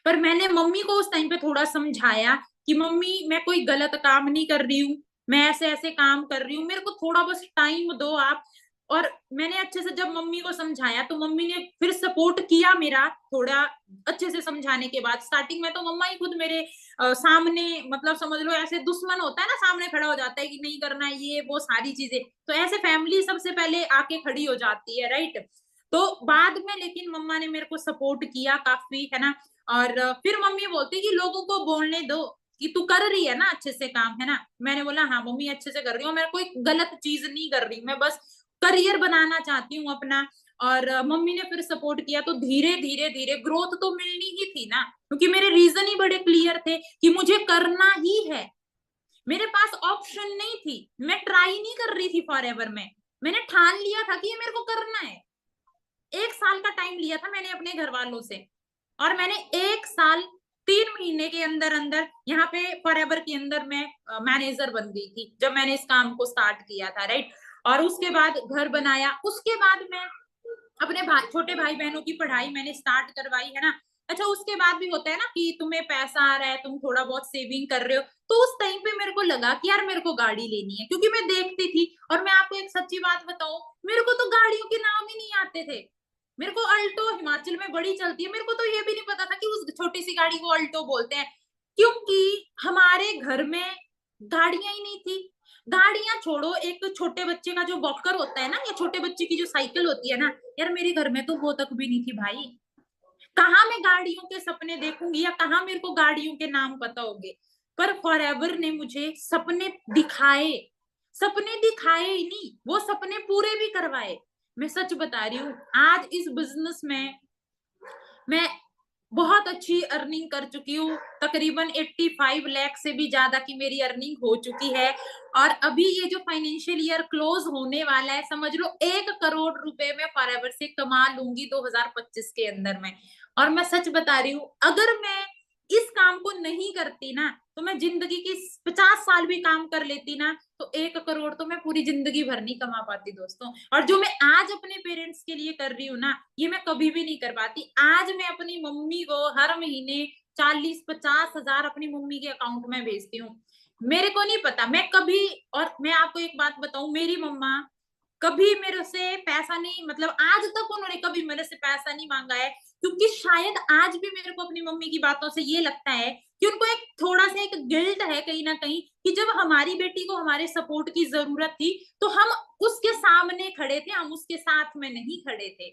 पर मैंने मम्मी को उस टाइम पे थोड़ा समझाया कि मम्मी मैं कोई गलत काम नहीं कर रही हूँ, मैं ऐसे ऐसे काम कर रही हूँ, मेरे को थोड़ा बस टाइम दो आप। और मैंने अच्छे से जब मम्मी को समझाया तो मम्मी ने फिर सपोर्ट किया मेरा, थोड़ा अच्छे से समझाने के बाद। स्टार्टिंग में तो मम्मा ही खुद मेरे सामने, मतलब समझ लो ऐसे दुश्मन होता है ना, सामने खड़ा हो जाता है कि नहीं करना ये वो सारी चीजें, तो ऐसे फैमिली सबसे पहले आके खड़ी हो जाती है, राइट। तो बाद में लेकिन मम्मा ने मेरे को सपोर्ट किया काफी, है ना। और फिर मम्मी बोलती कि लोगों को बोलने दो कि तू कर रही है ना अच्छे से काम, है ना। मैंने बोला हाँ मम्मी अच्छे से कर रही हूँ, मैं कोई गलत चीज नहीं कर रही, मैं बस करियर बनाना चाहती हूँ अपना। और मम्मी ने फिर सपोर्ट किया, तो धीरे धीरे धीरे ग्रोथ तो मिलनी ही थी ना, क्योंकि मेरे रीजन ही बड़े क्लियर थे कि मुझे करना ही है। मेरे पास ऑप्शन नहीं थी, मैं ट्राई नहीं कर रही थी फॉर एवर में। मैंने ठान लिया था कि ये मेरे को करना है। 1 साल का टाइम लिया था मैंने अपने घर वालों से, और मैंने 1 साल 3 महीने के अंदर अंदर यहाँ पे फॉर एवर के अंदर मैं मैनेजर बन गई थी, जब मैंने इस काम को स्टार्ट किया था, राइट। और उसके बाद घर बनाया, उसके बाद मैं अपने भाई, छोटे भाई बहनों की पढ़ाई मैंने स्टार्ट करवाई, है ना। अच्छा, उसके बाद भी होता है ना कि तुम्हें पैसा आ रहा है, तुम थोड़ा बहुत सेविंग कर रहे हो, तो उस टाइम पे मेरे को लगा कि यार मेरे को गाड़ी लेनी है, क्योंकि मैं देखती थी। और मैं आपको एक सच्ची बात बताऊं, मेरे को तो गाड़ियों के नाम ही नहीं आते थे। मेरे को अल्टो हिमाचल में बड़ी चलती है, मेरे को तो ये भी नहीं पता था कि उस छोटी सी गाड़ी को अल्टो बोलते हैं, क्योंकि हमारे घर में गाड़ियां ही नहीं थी। गाड़ियां छोड़ो, एक छोटे बच्चे का जो वॉकर होता है ना, या छोटे बच्चे की जो साइकिल होती है ना, यार मेरे घर में तो वो तक भी नहीं थी भाई। कहाँ मैं गाड़ियों के सपने देखूंगी, या कहाँ मेरे को गाड़ियों के नाम पता होंगे। पर फॉरएवर ने मुझे सपने दिखाए, सपने दिखाए ही नहीं, वो सपने पूरे भी करवाए। मैं सच बता रही हूँ, आज इस बिजनेस में मैं बहुत अच्छी अर्निंग कर चुकी हूँ। तकरीबन 85 लाख से भी ज्यादा की मेरी अर्निंग हो चुकी है। और अभी ये जो फाइनेंशियल ईयर क्लोज होने वाला है, समझ लो 1 करोड़ रुपए मैं फॉरएवर से कमा लूंगी 2025 के अंदर में। और मैं सच बता रही हूँ, अगर मैं इस काम को नहीं करती ना, तो मैं जिंदगी की 50 साल भी काम कर लेती ना, तो 1 करोड़ तो मैं पूरी जिंदगी भर नहीं कमा पाती दोस्तों। और जो मैं आज अपने पेरेंट्स के लिए कर रही हूँ ना, ये मैं कभी भी नहीं कर पाती। आज मैं अपनी मम्मी को हर महीने 40-50 हजार अपनी मम्मी के अकाउंट में भेजती हूँ। मेरे को नहीं पता मैं कभी, और मैं आपको एक बात बताऊं, मेरी मम्मा कभी मेरे से पैसा नहीं, मतलब आज तक उन्होंने कभी मेरे से पैसा नहीं मांगा है, क्योंकि शायद आज भी मेरे को अपनी मम्मी की बातों से ये लगता है कि उनको एक थोड़ा सा एक गिल्ट है कहीं ना कहीं, कि जब हमारी बेटी को हमारे सपोर्ट की जरूरत थी, तो हम उसके सामने खड़े थे, हम उसके साथ में नहीं खड़े थे।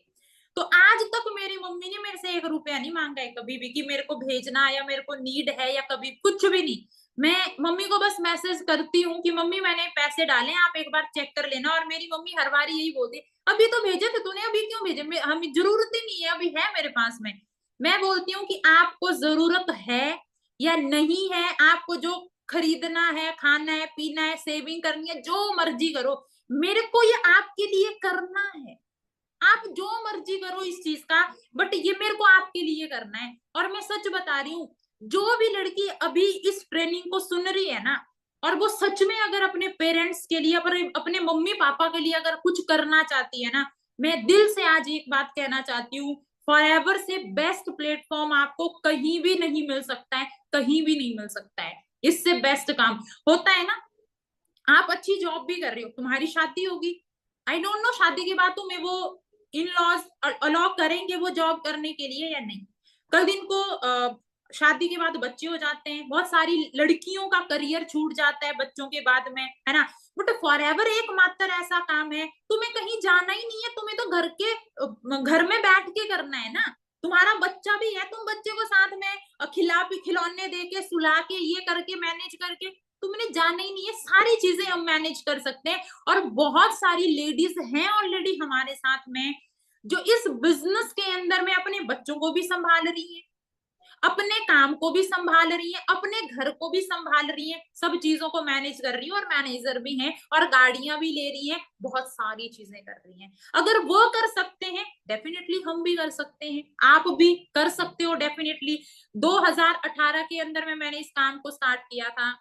तो आज तक मेरी मम्मी ने मेरे से 1 रुपया नहीं मांगा है कभी भी, कि मेरे को भेजना है या मेरे को नीड है, या कभी कुछ भी नहीं। मैं मम्मी को बस मैसेज करती हूँ कि मम्मी मैंने पैसे डाले, आप एक बार चेक कर लेना। और मेरी मम्मी हर बार यही बोलती, अभी तो भेजे थे तूने, अभी क्यों भेजे, हमें जरूरत ही नहीं है, अभी है मेरे पास में। मैं बोलती हूँ कि आपको जरूरत है या नहीं है, आपको जो खरीदना है, खाना है, पीना है, सेविंग करनी है, जो मर्जी करो, मेरे को ये आपके लिए करना है। आप जो मर्जी करो इस चीज का, बट ये मेरे को आपके लिए करना है। और मैं सच बता रही हूँ, जो भी लड़की अभी इस ट्रेनिंग को सुन रही है ना, और वो सच में अगर अपने पेरेंट्स के लिए, अपने मम्मी पापा के लिए अगर कुछ करना चाहती है ना, मैं दिल से आज एक बात कहना चाहती हूँ, फॉरएवर से बेस्ट प्लेटफॉर्म आपको कहीं भी नहीं मिल सकता है, कहीं भी नहीं मिल सकता है। इससे बेस्ट काम होता है ना, आप अच्छी जॉब भी कर रहे हो, तुम्हारी शादी होगी, आई डोंट नो शादी के बाद तुम्हें वो इन लॉज अलाउ करेंगे वो जॉब करने के लिए या नहीं। कल दिन को शादी के बाद बच्चे हो जाते हैं, बहुत सारी लड़कियों का करियर छूट जाता है बच्चों के बाद में, है ना। बट फॉर एवर एकमात्र ऐसा काम है, तुम्हें कहीं जाना ही नहीं है, तुम्हें तो घर में बैठ के करना है ना। तुम्हारा बच्चा भी है, तुम बच्चे को साथ में खिलौने दे के, सुला के, ये करके, मैनेज करके, तुमने जाना ही नहीं है, सारी चीजें हम मैनेज कर सकते हैं। और बहुत सारी लेडीज हैं ऑलरेडी हमारे साथ में, जो इस बिजनेस के अंदर में अपने बच्चों को भी संभाल रही है, अपने काम को भी संभाल रही है, अपने घर को भी संभाल रही है, सब चीजों को मैनेज कर रही है, और मैनेजर भी है, और गाड़ियां भी ले रही है, बहुत सारी चीजें कर रही हैं। अगर वो कर सकते हैं, डेफिनेटली हम भी कर सकते हैं, आप भी कर सकते हो डेफिनेटली। 2018 के अंदर में मैंने इस काम को स्टार्ट किया था।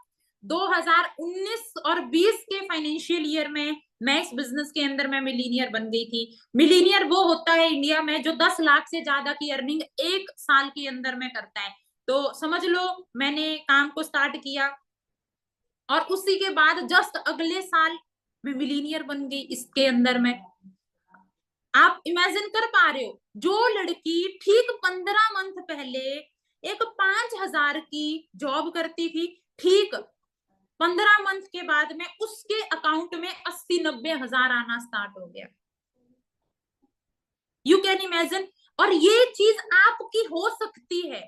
2019 और 20 के फाइनेंशियल ईयर में मैं इस बिजनेस के अंदर में मिलीनियर बन गई थी। मिलीनियर वो होता है इंडिया में जो 10 लाख से ज्यादा की अर्निंग 1 साल के अंदर में करता है। तो समझ लो मैंने काम को स्टार्ट किया, और उसी के बाद जस्ट अगले साल मैं मिलीनियर बन गई इसके अंदर में। आप इमेजिन कर पा रहे हो, जो लड़की ठीक 15 मंथ पहले एक 5,000 की जॉब करती थी, ठीक 15 मंथ के बाद में उसके अकाउंट में 80-90 हजार आना स्टार्ट हो गया। You can imagine. और ये चीज आपकी हो सकती है।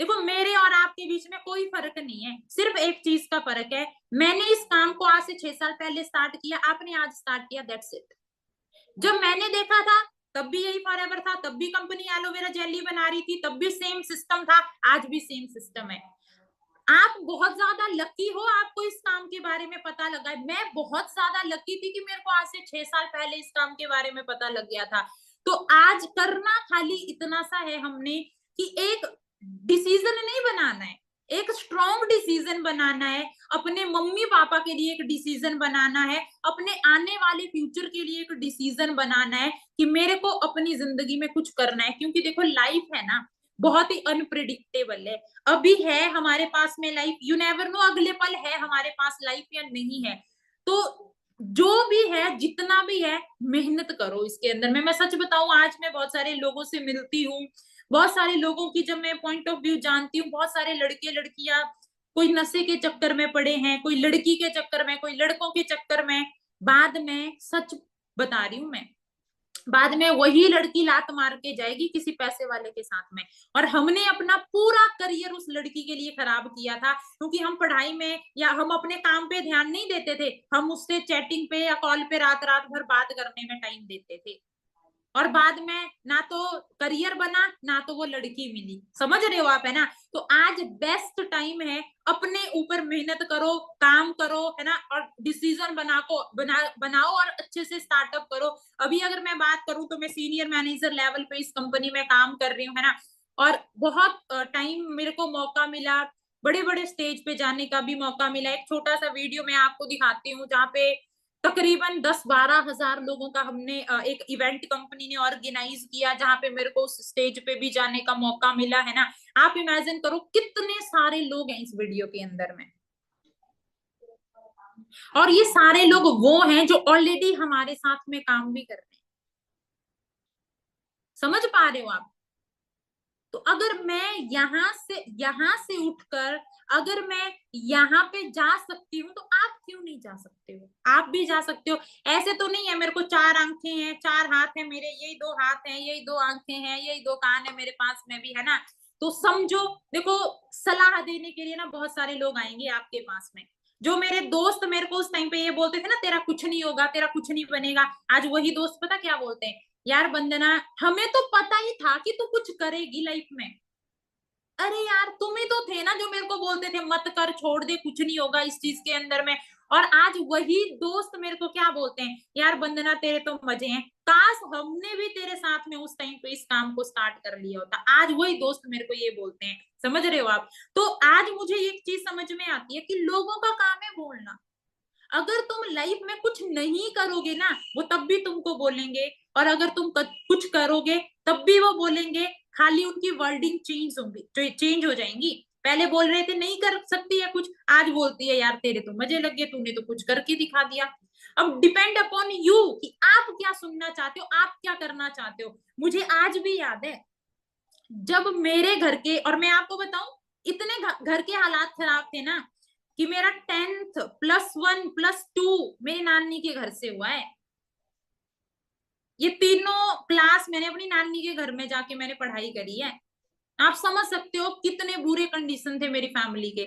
देखो मेरे और आपके बीच में कोई फर्क नहीं है, सिर्फ एक चीज का फर्क है, मैंने इस काम को आज से 6 साल पहले स्टार्ट किया, आपने आज स्टार्ट किया, दैट्स इट। जब मैंने देखा था तब भी यही फॉरएवर था, तब भी कंपनी एलोवेरा जेली बना रही थी, तब भी सेम सिस्टम था, आज भी सेम सिस्टम है। आप बहुत ज्यादा लकी हो, आपको इस काम के बारे में पता लगा है। मैं बहुत ज्यादा लकी थी कि मेरे को आज से 6 साल पहले इस काम के बारे में पता लग गया था। तो आज करना खाली इतना सा है हमने कि एक डिसीजन नहीं बनाना है, एक स्ट्रॉन्ग डिसीजन बनाना है, अपने मम्मी पापा के लिए एक डिसीजन बनाना है, अपने आने वाले फ्यूचर के लिए एक डिसीजन बनाना है कि मेरे को अपनी जिंदगी में कुछ करना है। क्योंकि देखो लाइफ है ना, बहुत ही अनप्रिडिक्टेबल है। अभी है हमारे पास में लाइफ, यू नेवर नो अगले पल है हमारे पास लाइफ या नहीं है। तो जो भी है, जितना भी है, मेहनत करो इसके अंदर में। मैं सच बताऊं, आज मैं बहुत सारे लोगों से मिलती हूँ, बहुत सारे लोगों की जब मैं पॉइंट ऑफ व्यू जानती हूँ, बहुत सारे लड़के लड़कियां कोई नशे के चक्कर में पड़े हैं, कोई लड़की के चक्कर में, कोई लड़कों के चक्कर में। बाद में सच बता रही हूँ मैं, बाद में वही लड़की लात मार के जाएगी किसी पैसे वाले के साथ में। और हमने अपना पूरा करियर उस लड़की के लिए खराब किया था, क्योंकि हम पढ़ाई में या हम अपने काम पे ध्यान नहीं देते थे, हम उससे चैटिंग पे या कॉल पे रात रात भर बात करने में टाइम देते थे। और बाद में ना तो करियर बना, ना तो वो लड़की मिली। समझ रहे हो आप, है ना। तो आज बेस्ट टाइम है, अपने ऊपर मेहनत करो, काम करो, है ना, और डिसीजन बनाओ और अच्छे से स्टार्टअप करो। अभी अगर मैं बात करूं तो मैं सीनियर मैनेजर लेवल पे इस कंपनी में काम कर रही हूँ, है ना। और बहुत टाइम मेरे को मौका मिला, बड़े बड़े स्टेज पे जाने का भी मौका मिला। एक छोटा सा वीडियो मैं आपको दिखाती हूँ, जहाँ पे तकरीबन 10-12 हजार लोगों का हमने एक इवेंट कंपनी ने ऑर्गेनाइज किया, जहां पे मेरे को उस स्टेज पे भी जाने का मौका मिला, है ना। आप इमेजिन करो कितने सारे लोग हैं इस वीडियो के अंदर में। और ये सारे लोग वो हैं जो ऑलरेडी हमारे साथ में काम भी कर रहे हैं। समझ पा रहे हो आप। तो अगर मैं यहां से उठकर अगर मैं यहाँ पे जा सकती हूँ, तो आप क्यों नहीं जा सकते हो। आप भी जा सकते हो। ऐसे तो नहीं है मेरे को 4 आंखें हैं, 4 हाथ हैं, मेरे यही 2 हाथ हैं, यही 2 आंखें हैं, यही 2 कान है मेरे पास में भी, है ना। तो समझो, देखो सलाह देने के लिए ना बहुत सारे लोग आएंगे आपके पास में। जो मेरे दोस्त मेरे को उस टाइम पे ये बोलते थे ना, तेरा कुछ नहीं होगा, तेरा कुछ नहीं बनेगा, आज वही दोस्त पता क्या बोलते हैं, यार वंदना, हमें तो पता ही था कि तू कुछ करेगी लाइफ में। अरे यार तुम ही तो थे ना जो मेरे को बोलते थे मत कर, छोड़ दे, कुछ नहीं होगा इस चीज के अंदर में। और आज वही दोस्त मेरे को क्या बोलते हैं, यार वंदना तेरे तो मजे हैं, काश हमने भी तेरे साथ में उस टाइम पे इस काम को स्टार्ट कर लिया होता। आज वही दोस्त मेरे को ये बोलते हैं। समझ रहे हो आप। तो आज मुझे एक चीज समझ में आती है कि लोगों का काम है बोलना। अगर तुम लाइफ में कुछ नहीं करोगे ना, वो तब भी तुमको बोलेंगे, और अगर तुम कुछ करोगे तब भी वो बोलेंगे। खाली उनकी वर्डिंग चेंज होंगी, चेंज हो जाएंगी। पहले बोल रहे थे नहीं कर सकती है कुछ, आज बोलती है यार तेरे तो मजे लग गए, तूने तो कुछ करके दिखा दिया। अब डिपेंड अपॉन यू कि आप क्या सुनना चाहते हो, आप क्या करना चाहते हो। मुझे आज भी याद है जब मेरे घर के, और मैं आपको बताऊं, इतने घर के हालात खराब थे ना कि मेरा 10th +1 +2 मेरी नानी के घर से हुआ है। ये तीनों क्लास मैंने अपनी नानी के घर में जाके मैंने पढ़ाई करी है। आप समझ सकते हो कितने बुरे कंडीशन थे मेरी फैमिली के।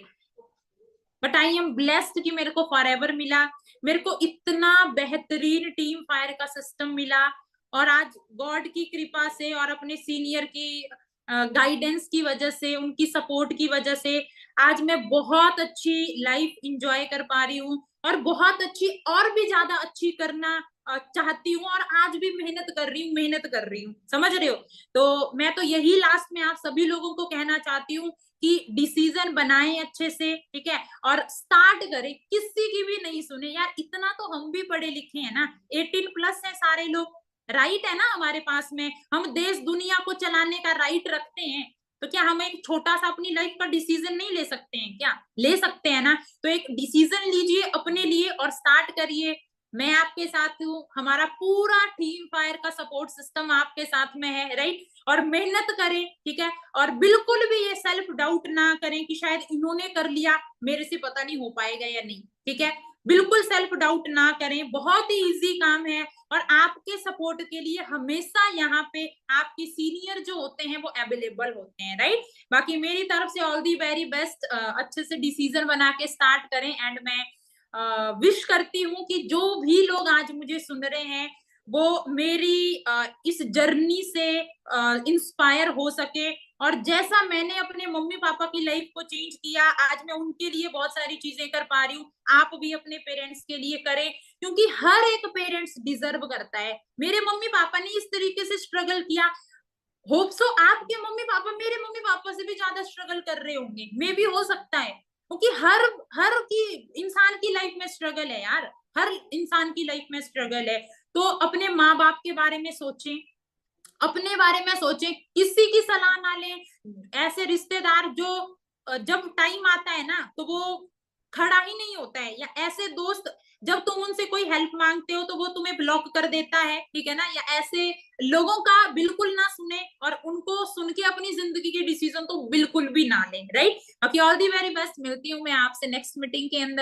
बट आई एम ब्लेस्ड कि मेरे को फॉरएवर मिला, मेरे को इतना बेहतरीन टीम फायर का सिस्टम मिला। और आज गॉड की कृपा से और अपने सीनियर की गाइडेंस की वजह से, उनकी सपोर्ट की वजह से आज मैं बहुत अच्छी लाइफ इंजॉय कर पा रही हूँ, और बहुत अच्छी और भी ज्यादा अच्छी करना चाहती हूँ। और आज भी मेहनत कर रही हूँ, मेहनत कर रही हूँ। समझ रहे हो। तो मैं तो यही लास्ट में आप सभी लोगों को कहना चाहती हूँ कि डिसीजन बनाएं अच्छे से, ठीक है, और स्टार्ट करें, किसी की भी नहीं सुने यार। इतना तो हम भी पढ़े लिखे हैं ना, 18+ है सारे लोग, राइट है ना हमारे पास में, हम देश दुनिया को चलाने का राइट रखते हैं। तो क्या हम एक छोटा सा अपनी लाइफ का डिसीजन नहीं ले सकते हैं क्या, ले सकते हैं ना। तो एक डिसीजन लीजिए अपने लिए और स्टार्ट करिए। मैं आपके साथ हूँ, हमारा पूरा टीम फायर का सपोर्ट सिस्टम आपके साथ में है, राइट। और मेहनत करें, ठीक है। और बिल्कुल भी ये सेल्फ डाउट ना करें कि शायद इन्होंने कर लिया, मेरे से पता नहीं हो पाएगा या नहीं, ठीक है। बिल्कुल सेल्फ डाउट ना करें, बहुत ही इजी काम है। और आपके सपोर्ट के लिए हमेशा यहाँ पे आपके सीनियर जो होते हैं वो अवेलेबल होते हैं, राइट। बाकी मेरी तरफ से ऑल दी वेरी बेस्ट, अच्छे से डिसीजन बना के स्टार्ट करें। एंड मैं विश करती हूँ कि जो भी लोग आज मुझे सुन रहे हैं वो मेरी इस जर्नी से इंस्पायर हो सके। और जैसा मैंने अपने मम्मी पापा की लाइफ को चेंज किया, आज मैं उनके लिए बहुत सारी चीजें कर पा रही हूँ, आप भी अपने पेरेंट्स के लिए करें, क्योंकि हर एक पेरेंट्स डिजर्व करता है। मेरे मम्मी पापा ने इस तरीके से स्ट्रगल किया, होप सो आपके मम्मी पापा मेरे मम्मी पापा से भी ज्यादा स्ट्रगल कर रहे होंगे, मे भी हो सकता है, क्योंकि हर हर की इंसान की लाइफ में स्ट्रगल है यार, हर इंसान की लाइफ में स्ट्रगल है। तो अपने माँ बाप के बारे में सोचें, अपने बारे में सोचें, किसी की सलाह ना लें। ऐसे रिश्तेदार जो जब टाइम आता है ना तो वो खड़ा ही नहीं होता है, या ऐसे दोस्त जब तुम उनसे कोई हेल्प मांगते हो तो वो तुम्हें ब्लॉक कर देता है, ठीक है ना। या ऐसे लोगों का बिल्कुल ना सुने, और उनको सुन के अपनी जिंदगी के डिसीजन तो बिल्कुल भी ना लें, राइट। बाकी ऑल दी वेरी बेस्ट, मिलती हूँ मैं आपसे नेक्स्ट मीटिंग के अंदर।